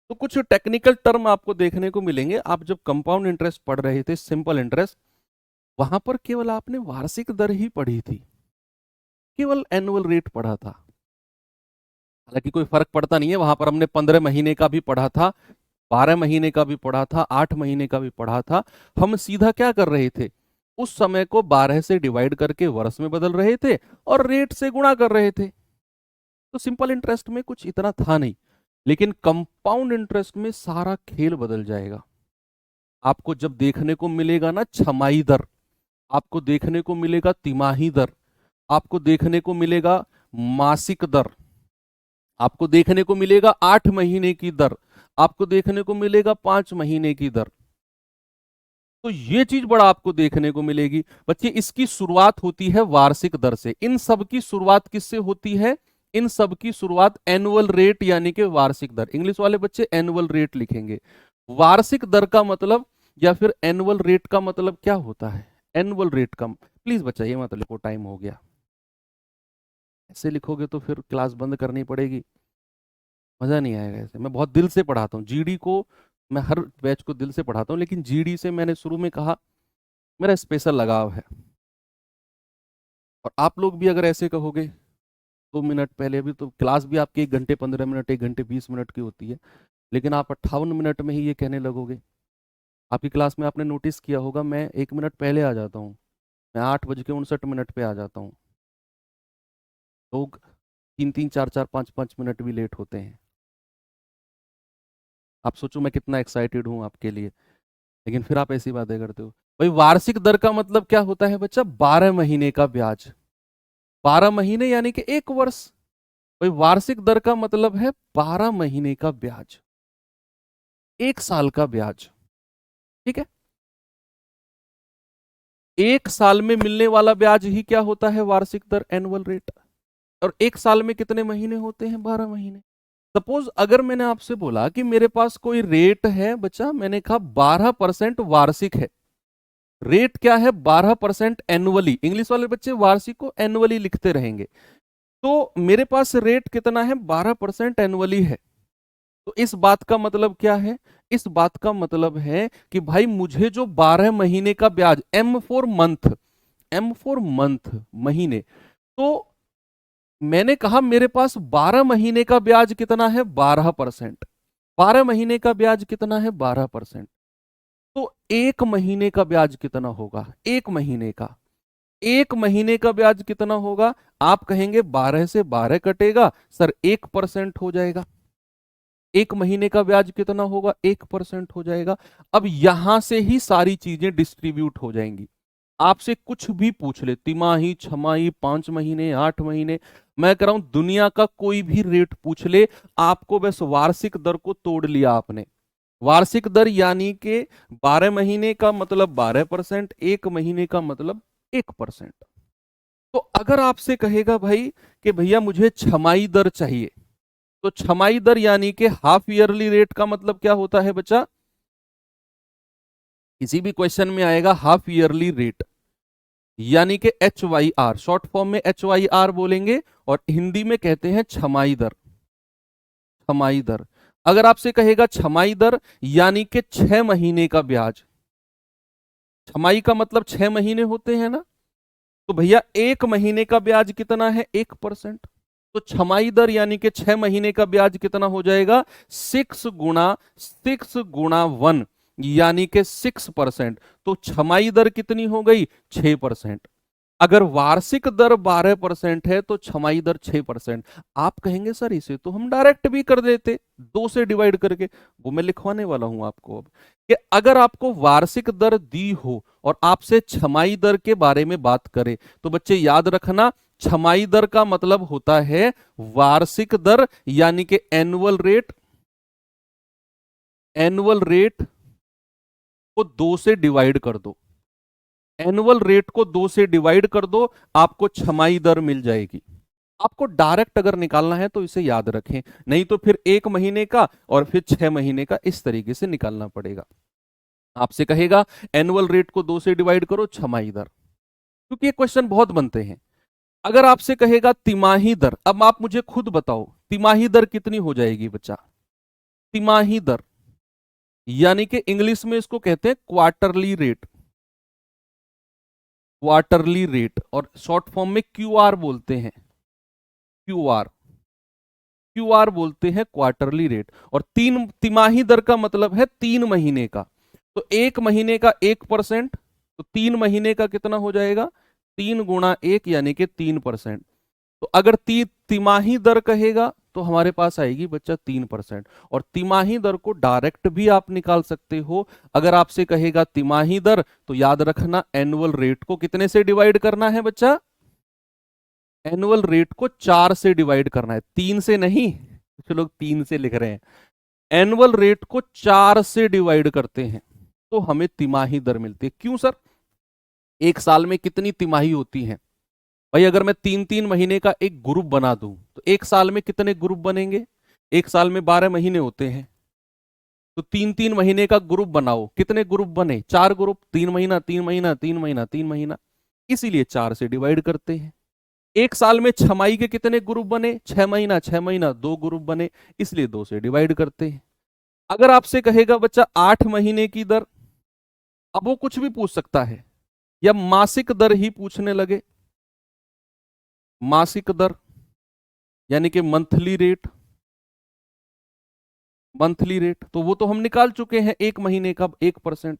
तो कुछ टेक्निकल टर्म आपको देखने को मिलेंगे। आप जब कंपाउंड इंटरेस्ट पढ़ रहे थे, सिंपल इंटरेस्ट, वहां पर केवल आपने वार्षिक दर ही पढ़ी थी, केवल एनुअल रेट पढ़ा था। हालांकि कोई फर्क पड़ता नहीं है, वहां पर हमने 15 महीने का भी पढ़ा था, 12 महीने का भी पढ़ा था, 8 महीने का भी पढ़ा था। हम सीधा क्या कर रहे थे, उस समय को 12 से डिवाइड करके वर्ष में बदल रहे थे और रेट से गुणा कर रहे थे। तो सिंपल इंटरेस्ट में कुछ इतना था नहीं, लेकिन कंपाउंड इंटरेस्ट में सारा खेल बदल जाएगा। आपको जब देखने को मिलेगा ना छमाही दर, आपको देखने को मिलेगा तिमाही दर, आपको देखने को मिलेगा मासिक दर, आपको देखने को मिलेगा 8 महीने की दर, आपको देखने को मिलेगा 5 महीने की दर। तो ये चीज बड़ा आपको देखने को मिलेगी बच्चे। इसकी शुरुआत होती है वार्षिक दर से। इन सब की शुरुआत किससे होती है? इन सब की शुरुआत एनुअल रेट यानी कि वार्षिक दर। इंग्लिश वाले बच्चे एनुअल रेट लिखेंगे। वार्षिक दर का मतलब या फिर एनुअल रेट का मतलब क्या होता है? एनुअल रेट का प्लीज बच्चा ये मत लिखो, टाइम हो गया। ऐसे लिखोगे तो फिर क्लास बंद करनी पड़ेगी, मजा नहीं आएगा ऐसे। मैं बहुत दिल से पढ़ाता हूँ जीडी को, मैं हर बैच को दिल से पढ़ाता हूँ, लेकिन जीडी से मैंने शुरू में कहा मेरा स्पेशल लगाव है। और आप लोग भी अगर ऐसे कहोगे 2 मिनट पहले, अभी तो क्लास भी आपकी 1 घंटे 15 मिनट 1 घंटे 20 मिनट की होती है, लेकिन आप 58 मिनट में ही ये कहने लगोगे। आपकी क्लास में आपने नोटिस किया होगा मैं 1 मिनट पहले आ जाता हूँ, मैं 8:59 पे आ जाता हूँ। लोग 3-3 4-4 5-5 मिनट भी लेट होते हैं। आप सोचो मैं कितना एक्साइटेड हूँ आपके लिए, लेकिन फिर आप ऐसी बातें करते हो। भाई वार्षिक दर का मतलब क्या होता है बच्चा? 12 महीने का ब्याज। 12 महीने यानी कि 1 वर्ष। भाई वार्षिक दर का मतलब है 12 महीने का ब्याज, 1 साल का ब्याज। ठीक है, 1 साल में मिलने वाला ब्याज ही क्या होता है? वार्षिक दर, एनुअल रेट। और 1 साल में कितने महीने होते हैं? 12 महीने। सपोज अगर मैंने आपसे बोला कि मेरे पास कोई रेट है बच्चा, मैंने कहा 12% वार्षिक है, रेट क्या है? 12% एनुअली। इंग्लिश वाले बच्चे वार्षिक को एनुअली लिखते रहेंगे। तो मेरे पास रेट कितना है? 12% एनुअली है। तो इस बात का मतलब क्या है? इस बात का मतलब है कि भाई मुझे जो 12 महीने का ब्याज, M for month, M for month, महीने, तो मैंने कहा मेरे पास 12 महीने का ब्याज कितना है? 12%। 12 महीने का ब्याज कितना है? 12%। तो एक महीने का ब्याज कितना होगा? एक महीने का, एक महीने का ब्याज कितना होगा? आप कहेंगे 12 से 12 कटेगा सर, 1% हो जाएगा। एक महीने का ब्याज कितना होगा? 1% हो जाएगा। अब यहां से ही सारी चीजें डिस्ट्रीब्यूट हो जाएंगी। आपसे कुछ भी पूछ ले, तिमाही, छमाही, 5 महीने, 8 महीने, मैं कह रहा हूं दुनिया का कोई भी रेट पूछ ले, आपको बस वार्षिक दर को तोड़ लिया आपने। वार्षिक दर यानी कि 12 महीने का मतलब 12%, एक महीने का मतलब 1%। तो अगर आपसे कहेगा भाई कि भैया मुझे छमाई दर चाहिए, तो छमाई दर यानी कि हाफ ईयरली रेट का मतलब क्या होता है बच्चा? किसी भी क्वेश्चन में आएगा हाफ ईयरली रेट, यानी कि HYR, शॉर्ट फॉर्म में HYR बोलेंगे और हिंदी में कहते हैं छमाई दर। छमाई दर। अगर आपसे कहेगा छमाई दर यानी कि 6 महीने का ब्याज, छमाई का मतलब 6 महीने होते हैं ना, तो भैया एक महीने का ब्याज कितना है? 1%। तो छमाई दर यानी कि 6 महीने का ब्याज कितना हो जाएगा? 6 गुणा 1 यानी कि 6%। तो छमाई दर कितनी हो गई? 6%। अगर वार्षिक दर 12% है तो छमाई दर 6%। आप कहेंगे सर इसे तो हम डायरेक्ट भी कर देते, 2 से डिवाइड करके। वो मैं लिखवाने वाला हूं आपको अब, कि अगर आपको वार्षिक दर दी हो और आपसे छमाई दर के बारे में बात करें, तो बच्चे याद रखना, छमाई दर का मतलब होता है वार्षिक दर, यानी कि एनुअल रेट। एनुअल रेट को 2 से डिवाइड कर दो, एनुअल रेट को 2 से डिवाइड कर दो, आपको छमाई दर मिल जाएगी। आपको डायरेक्ट अगर निकालना है तो इसे याद रखें, नहीं तो फिर एक महीने का और फिर 6 महीने का, इस तरीके से निकालना पड़ेगा। आपसे कहेगा एनुअल रेट को 2 से डिवाइड करो, छमाही दर, क्योंकि ये क्वेश्चन बहुत बनते हैं। अगर आपसे कहेगा तिमाही दर, अब आप मुझे खुद बताओ तिमाही दर कितनी हो जाएगी बच्चा? तिमाही दर यानी कि इंग्लिश में इसको कहते हैं क्वार्टरली रेट। क्वार्टरली रेट, और शॉर्ट फॉर्म में क्यूआर बोलते हैं। क्यूआर, क्यूआर बोलते हैं क्वार्टरली रेट। और तीन तिमाही दर का मतलब है 3 महीने का। तो एक महीने का 1%, तो 3 महीने का कितना हो जाएगा? 3 गुणा 1 यानी कि 3%। तो अगर तिमाही दर कहेगा तो हमारे पास आएगी बच्चा 3%। और तिमाही दर को डायरेक्ट भी आप निकाल सकते हो। अगर आपसे कहेगा तिमाही दर, तो याद रखना एनुअल रेट को कितने से डिवाइड करना है बच्चा? एनुअल रेट को 4 से डिवाइड करना है, 3 से नहीं। कुछ लोग 3 से लिख रहे हैं। एनुअल रेट को 4 से डिवाइड करते हैं तो हमें तिमाही दर मिलती है। क्यों सर? एक साल में कितनी तिमाही होती है भाई? अगर मैं 3-3 महीने का एक ग्रुप बना दूं तो एक साल में कितने ग्रुप बनेंगे? एक साल में 12 महीने होते हैं, तो 3-3 महीने का ग्रुप बनाओ, कितने ग्रुप बने? 4 ग्रुप, 3 महीना 3 महीना 3 महीना 3 महीना, इसीलिए 4 से डिवाइड करते हैं। एक साल में छमाई के कितने ग्रुप बने? 6 महीना 6 महीना 2 ग्रुप बने, इसलिए 2 से डिवाइड करते हैं। अगर आपसे कहेगा बच्चा 8 महीने की दर, अब वो कुछ भी पूछ सकता है, या मासिक दर ही पूछने लगे, मासिक दर यानी कि मंथली रेट। मंथली रेट तो वो तो हम निकाल चुके हैं, एक महीने का 1%,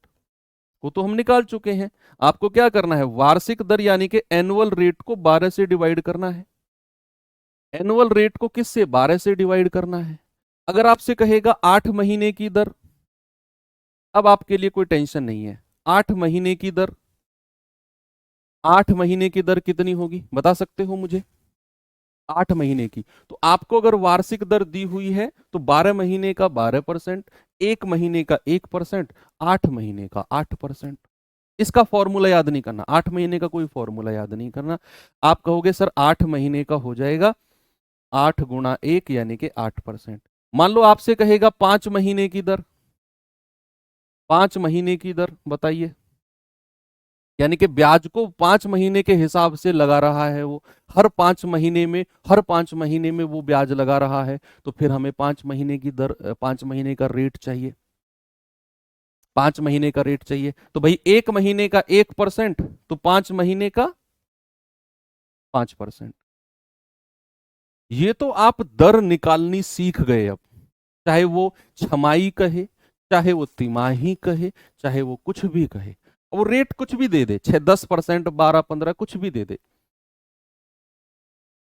वो तो हम निकाल चुके हैं। आपको क्या करना है? वार्षिक दर यानी कि एनुअल रेट को 12 से डिवाइड करना है। एनुअल रेट को किस से? 12 से डिवाइड करना है। अगर आपसे कहेगा 8 महीने की दर, अब आपके लिए कोई टेंशन नहीं है। 8 महीने की दर, 8 महीने की दर कितनी होगी बता सकते हो मुझे? 8 महीने की, तो आपको अगर वार्षिक दर दी हुई है तो 12 महीने का 12%, एक महीने का 1%, 8 महीने का 8%। इसका फॉर्मूला याद नहीं करना, 8 महीने का कोई फॉर्मूला याद नहीं करना। आप कहोगे सर 8 महीने का हो जाएगा 8 गुणा 1 यानी कि 8%। मान लो आपसे कहेगा 5 महीने की दर, 5 महीने की दर बताइए। यानी कि ब्याज को 5 महीने के हिसाब से लगा रहा है वो, हर 5 महीने में वो ब्याज लगा रहा है। तो फिर हमें 5 महीने की दर, 5 महीने का रेट चाहिए, 5 महीने का रेट चाहिए। तो भाई 1 महीने का 1%, तो 5 महीने का 5%। ये तो आप दर निकालनी सीख गए अब, चाहे वो छमाही कहे, चाहे वो तिमाही कहे, चाहे वो कुछ भी कहे, वो रेट कुछ भी दे दे, 6-10%, 12-15, कुछ भी दे दे।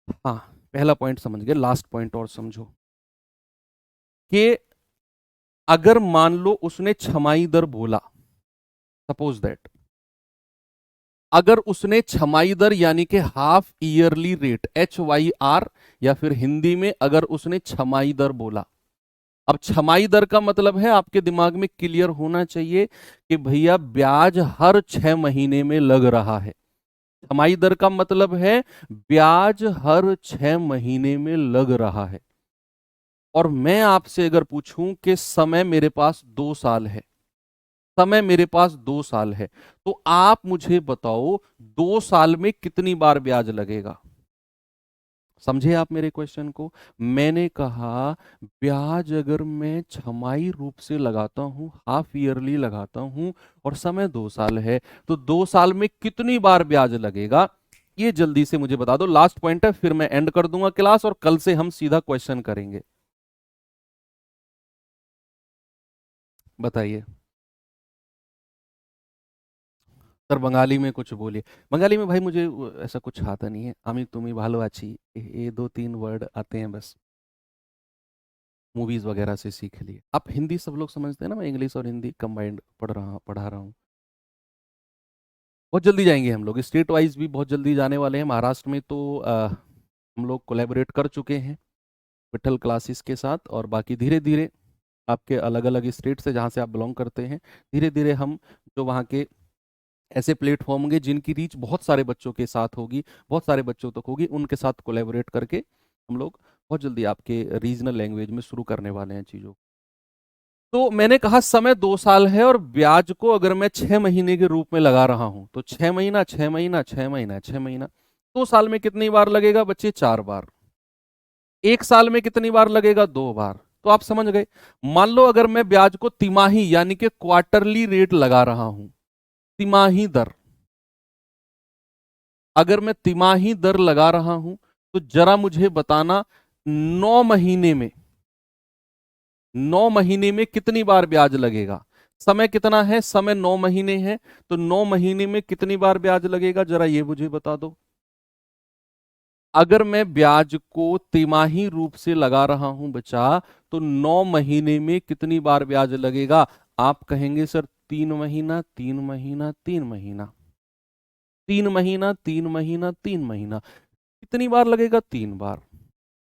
हाँ, पहला पॉइंट समझ गए, लास्ट पॉइंट और समझो कि अगर मान लो उसने छमाही दर बोला, सपोज दैट, अगर उसने छमाही दर यानी कि हाफ ईयरली रेट, HYR, या फिर हिंदी में अगर उसने छमाही दर बोला। अब छमाही दर का मतलब है, आपके दिमाग में क्लियर होना चाहिए कि भैया ब्याज हर 6 महीने में लग रहा है। छमाही दर का मतलब है ब्याज हर 6 महीने में लग रहा है। और मैं आपसे अगर पूछूं कि समय मेरे पास 2 साल है, समय मेरे पास 2 साल है, तो आप मुझे बताओ 2 साल में कितनी बार ब्याज लगेगा? समझे आप मेरे क्वेश्चन को? मैंने कहा ब्याज अगर मैं छमाही रूप से लगाता हूं, हाफ ईयरली लगाता हूं, और समय 2 साल है, तो 2 साल में कितनी बार ब्याज लगेगा? ये जल्दी से मुझे बता दो, लास्ट पॉइंट है, फिर मैं एंड कर दूंगा क्लास और कल से हम सीधा क्वेश्चन करेंगे। बताइए सर, बंगाली में कुछ बोलिए। बंगाली में भाई मुझे ऐसा कुछ आता नहीं है, आमी तुम्ही भालो अच्छी, ये 2-3 वर्ड आते हैं बस, मूवीज वगैरह से सीख लिए। आप हिंदी सब लोग समझते हैं ना, मैं इंग्लिश और हिंदी कंबाइंड पढ़ा रहा हूँ। बहुत जल्दी जाएंगे हम लोग, स्टेट वाइज भी बहुत जल्दी जाने वाले हैं। महाराष्ट्र में तो हम लोग कोलैबोरेट कर चुके हैं विठल क्लासेस के साथ, और बाकी धीरे धीरे आपके अलग अलग स्टेट से जहाँ से आप बिलोंग करते हैं, धीरे धीरे हम जो वहाँ के ऐसे प्लेटफॉर्म होंगे जिनकी रीच बहुत सारे बच्चों के साथ होगी, बहुत सारे बच्चों तक होगी, उनके साथ कोलैबोरेट करके हम लोग बहुत जल्दी आपके रीजनल लैंग्वेज में शुरू करने वाले हैं चीज़ों। तो मैंने कहा समय 2 साल है, और ब्याज को अगर मैं 6 महीने के रूप में लगा रहा हूं, तो 6 महीना, 6 महीना, 6 महीना, 6 महीना, 2 साल में कितनी बार लगेगा बच्चे? 4 बार। 1 साल में कितनी बार लगेगा? 2 बार। तो आप समझ गए। मान लो अगर मैं ब्याज को तिमाही यानी कि क्वार्टरली रेट लगा रहा हूं, तिमाही दर, अगर मैं तिमाही दर लगा रहा हूं, तो जरा मुझे बताना 9 महीने में, 9 महीने में कितनी बार ब्याज लगेगा? समय कितना है? समय 9 महीने है, तो 9 महीने में कितनी बार ब्याज लगेगा, जरा ये मुझे बता दो। अगर मैं ब्याज को तिमाही रूप से लगा रहा हूं बच्चा, तो 9 महीने में कितनी बार ब्याज लगेगा? आप कहेंगे सर 3 महीना, 3 महीना, 3 महीना, 3 महीना, 3 महीना, 3 महीना। कितनी बार लगेगा? 3 बार।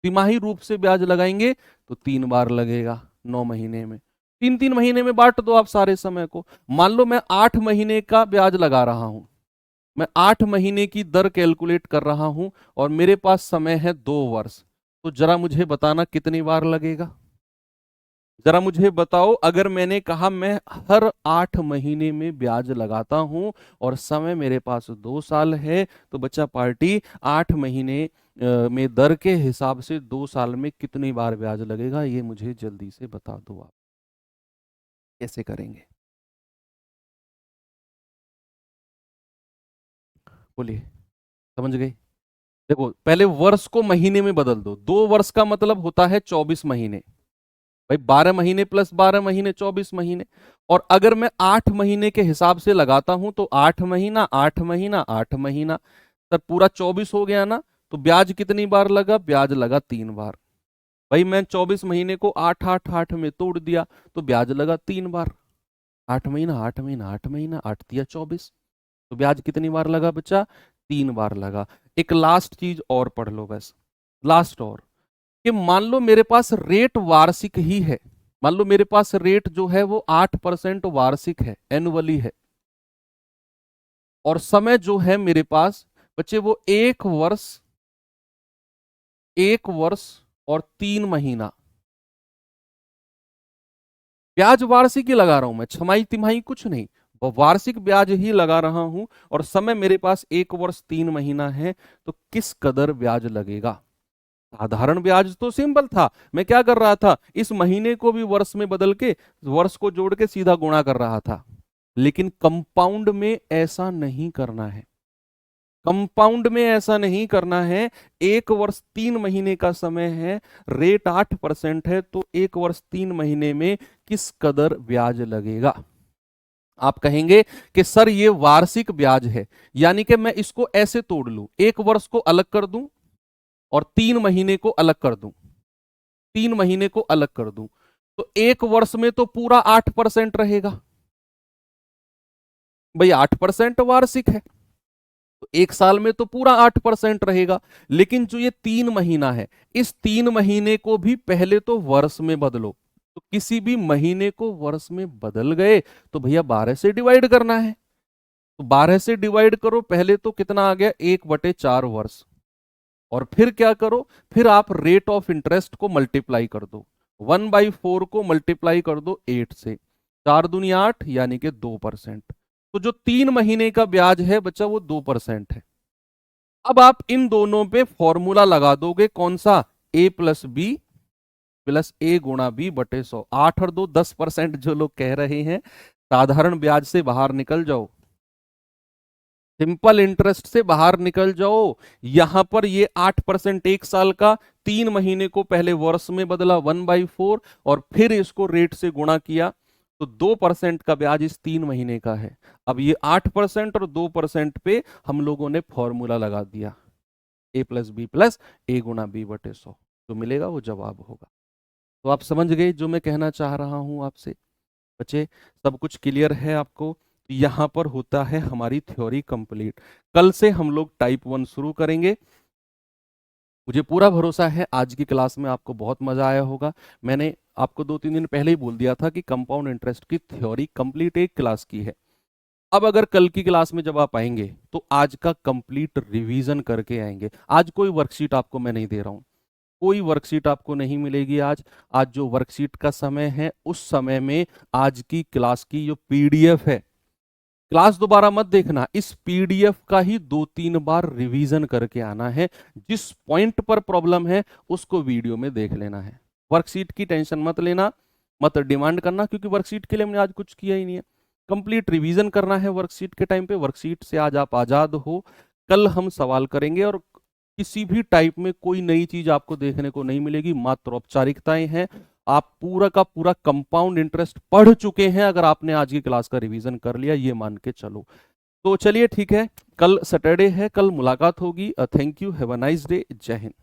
तिमाही रूप से ब्याज लगाएंगे तो 3 बार लगेगा 9 महीने में। 3-3 महीने में बांट दो आप सारे समय को। मान लो मैं 8 महीने का ब्याज लगा रहा हूं, मैं 8 महीने की दर कैलकुलेट कर रहा हूं, और मेरे पास समय है 2 वर्ष, तो जरा मुझे बताना कितनी बार लगेगा? जरा मुझे बताओ, अगर मैंने कहा मैं हर 8 महीने में ब्याज लगाता हूं और समय मेरे पास 2 साल है, तो बच्चा पार्टी 8 महीने में दर के हिसाब से 2 साल में कितनी बार ब्याज लगेगा, ये मुझे जल्दी से बता दो। आप कैसे करेंगे? बोलिए। समझ गए? देखो, पहले वर्ष को महीने में बदल दो। 2 वर्ष का मतलब होता है 24 महीने। भाई 12 महीने प्लस 12 महीने, 24 महीने। और अगर मैं 8 महीने के हिसाब से लगाता हूं, तो 8 महीना, 8 महीना, 8 महीना, सर पूरा 24 हो गया ना? तो ब्याज कितनी बार लगा? ब्याज लगा 3 बार। भाई मैं 24 महीने को 8-8-8 में तोड़ दिया, तो ब्याज लगा 3 बार। 8 महीना, 8 महीना, 8 महीना, 8 तिया 24, तो ब्याज कितनी बार लगा बच्चा? 3 बार लगा। एक लास्ट चीज और पढ़ लो बस, लास्ट और, कि मान लो मेरे पास रेट वार्षिक ही है, मान लो मेरे पास रेट जो है वो 8% वार्षिक है, एनुअली है, और समय जो है मेरे पास बच्चे वो 1 वर्ष, 1 वर्ष और 3 महीना। ब्याज वार्षिक ही लगा रहा हूं मैं, छमाही तिमाही कुछ नहीं, वार्षिक ब्याज ही लगा रहा हूं और समय मेरे पास 1 वर्ष 3 महीना है, तो किस कदर ब्याज लगेगा। साधारण ब्याज तो सिंपल था, मैं क्या कर रहा था, इस महीने को भी वर्ष में बदल के वर्ष को जोड़ के सीधा गुणा कर रहा था। लेकिन कंपाउंड में ऐसा नहीं करना है, कंपाउंड में ऐसा नहीं करना है। 1 वर्ष 3 महीने का समय है, रेट 8% है, तो 1 वर्ष 3 महीने में किस कदर ब्याज लगेगा। आप कहेंगे कि सर ये वार्षिक ब्याज है, यानी कि मैं इसको ऐसे तोड़ लूं, 1 वर्ष को अलग कर दूं और 3 महीने को अलग कर दूं, 3 महीने को अलग कर दूं, तो 1 वर्ष में तो पूरा 8% रहेगा। भाई 8% वार्षिक है, तो 1 साल में तो पूरा 8% रहेगा। लेकिन जो ये 3 महीना है, इस 3 महीने को भी पहले तो वर्ष में बदलो। तो किसी भी महीने को वर्ष में बदल गए तो भैया 12 से डिवाइड करना है। तो 12 से डिवाइड करो, पहले तो कितना आ गया, 1/4 वर्ष। और फिर क्या करो, फिर आप रेट ऑफ इंटरेस्ट को मल्टीप्लाई कर दो, 1/4 को मल्टीप्लाई कर दो 8 से, 4 दूनी 8 यानी कि 2%। तो जो 3 महीने का ब्याज है बच्चा वो 2% है। अब आप इन दोनों पे फॉर्मूला लगा दोगे, कौन सा, a+b+a×b/100। 8 और 2 10%, जो लोग कह रहे हैं साधारण ब्याज से बाहर निकल जाओ, सिंपल इंटरेस्ट से बाहर निकल जाओ। यहां पर ये 8% 1 साल का, 3 महीने को पहले वर्ष में बदला 1/4 और फिर इसको रेट से गुणा किया, तो 2% का ब्याज इस 3 महीने का है। अब ये 8% और 2% पे हम लोगों ने फॉर्मूला लगा दिया, a+b+a×b/100, तो मिलेगा वो जवाब होगा। तो आप समझ गए जो मैं कहना चाह रहा हूं आपसे बच्चे, सब कुछ क्लियर है आपको। यहां पर होता है हमारी थ्योरी कंप्लीट। कल से हम लोग टाइप 1 शुरू करेंगे। मुझे पूरा भरोसा है आज की क्लास में आपको बहुत मजा आया होगा। मैंने आपको 2-3 दिन पहले ही बोल दिया था कि कंपाउंड इंटरेस्ट की थ्योरी कंप्लीट एक क्लास की है। अब अगर कल की क्लास में जब आप आएंगे तो आज का कंप्लीट रिवीजन करके आएंगे। आज कोई वर्कशीट आपको मैं नहीं दे रहा हूं, कोई वर्कशीट आपको नहीं मिलेगी आज। आज जो वर्कशीट का समय है, उस समय में आज की क्लास की जो पीडीएफ है, क्लास दोबारा मत देखना, इस पीडीएफ का ही 2-3 बार रिवीजन करके आना है। जिस पॉइंट पर प्रॉब्लम है उसको वीडियो में देख लेना है। वर्कशीट की टेंशन मत लेना, मत डिमांड करना, क्योंकि वर्कशीट के लिए हमने आज कुछ किया ही नहीं है। कंप्लीट रिवीजन करना है वर्कशीट के टाइम पे। वर्कशीट से आज आप आजाद हो। कल हम सवाल करेंगे और किसी भी टाइप में कोई नई चीज आपको देखने को नहीं मिलेगी, मात्र औपचारिकताएं हैं। आप पूरा का पूरा कंपाउंड इंटरेस्ट पढ़ चुके हैं अगर आपने आज की क्लास का रिवीजन कर लिया, ये मान के चलो। तो चलिए ठीक है, कल सैटरडे है, कल मुलाकात होगी। Thank you, have a nice day, जय हिंद।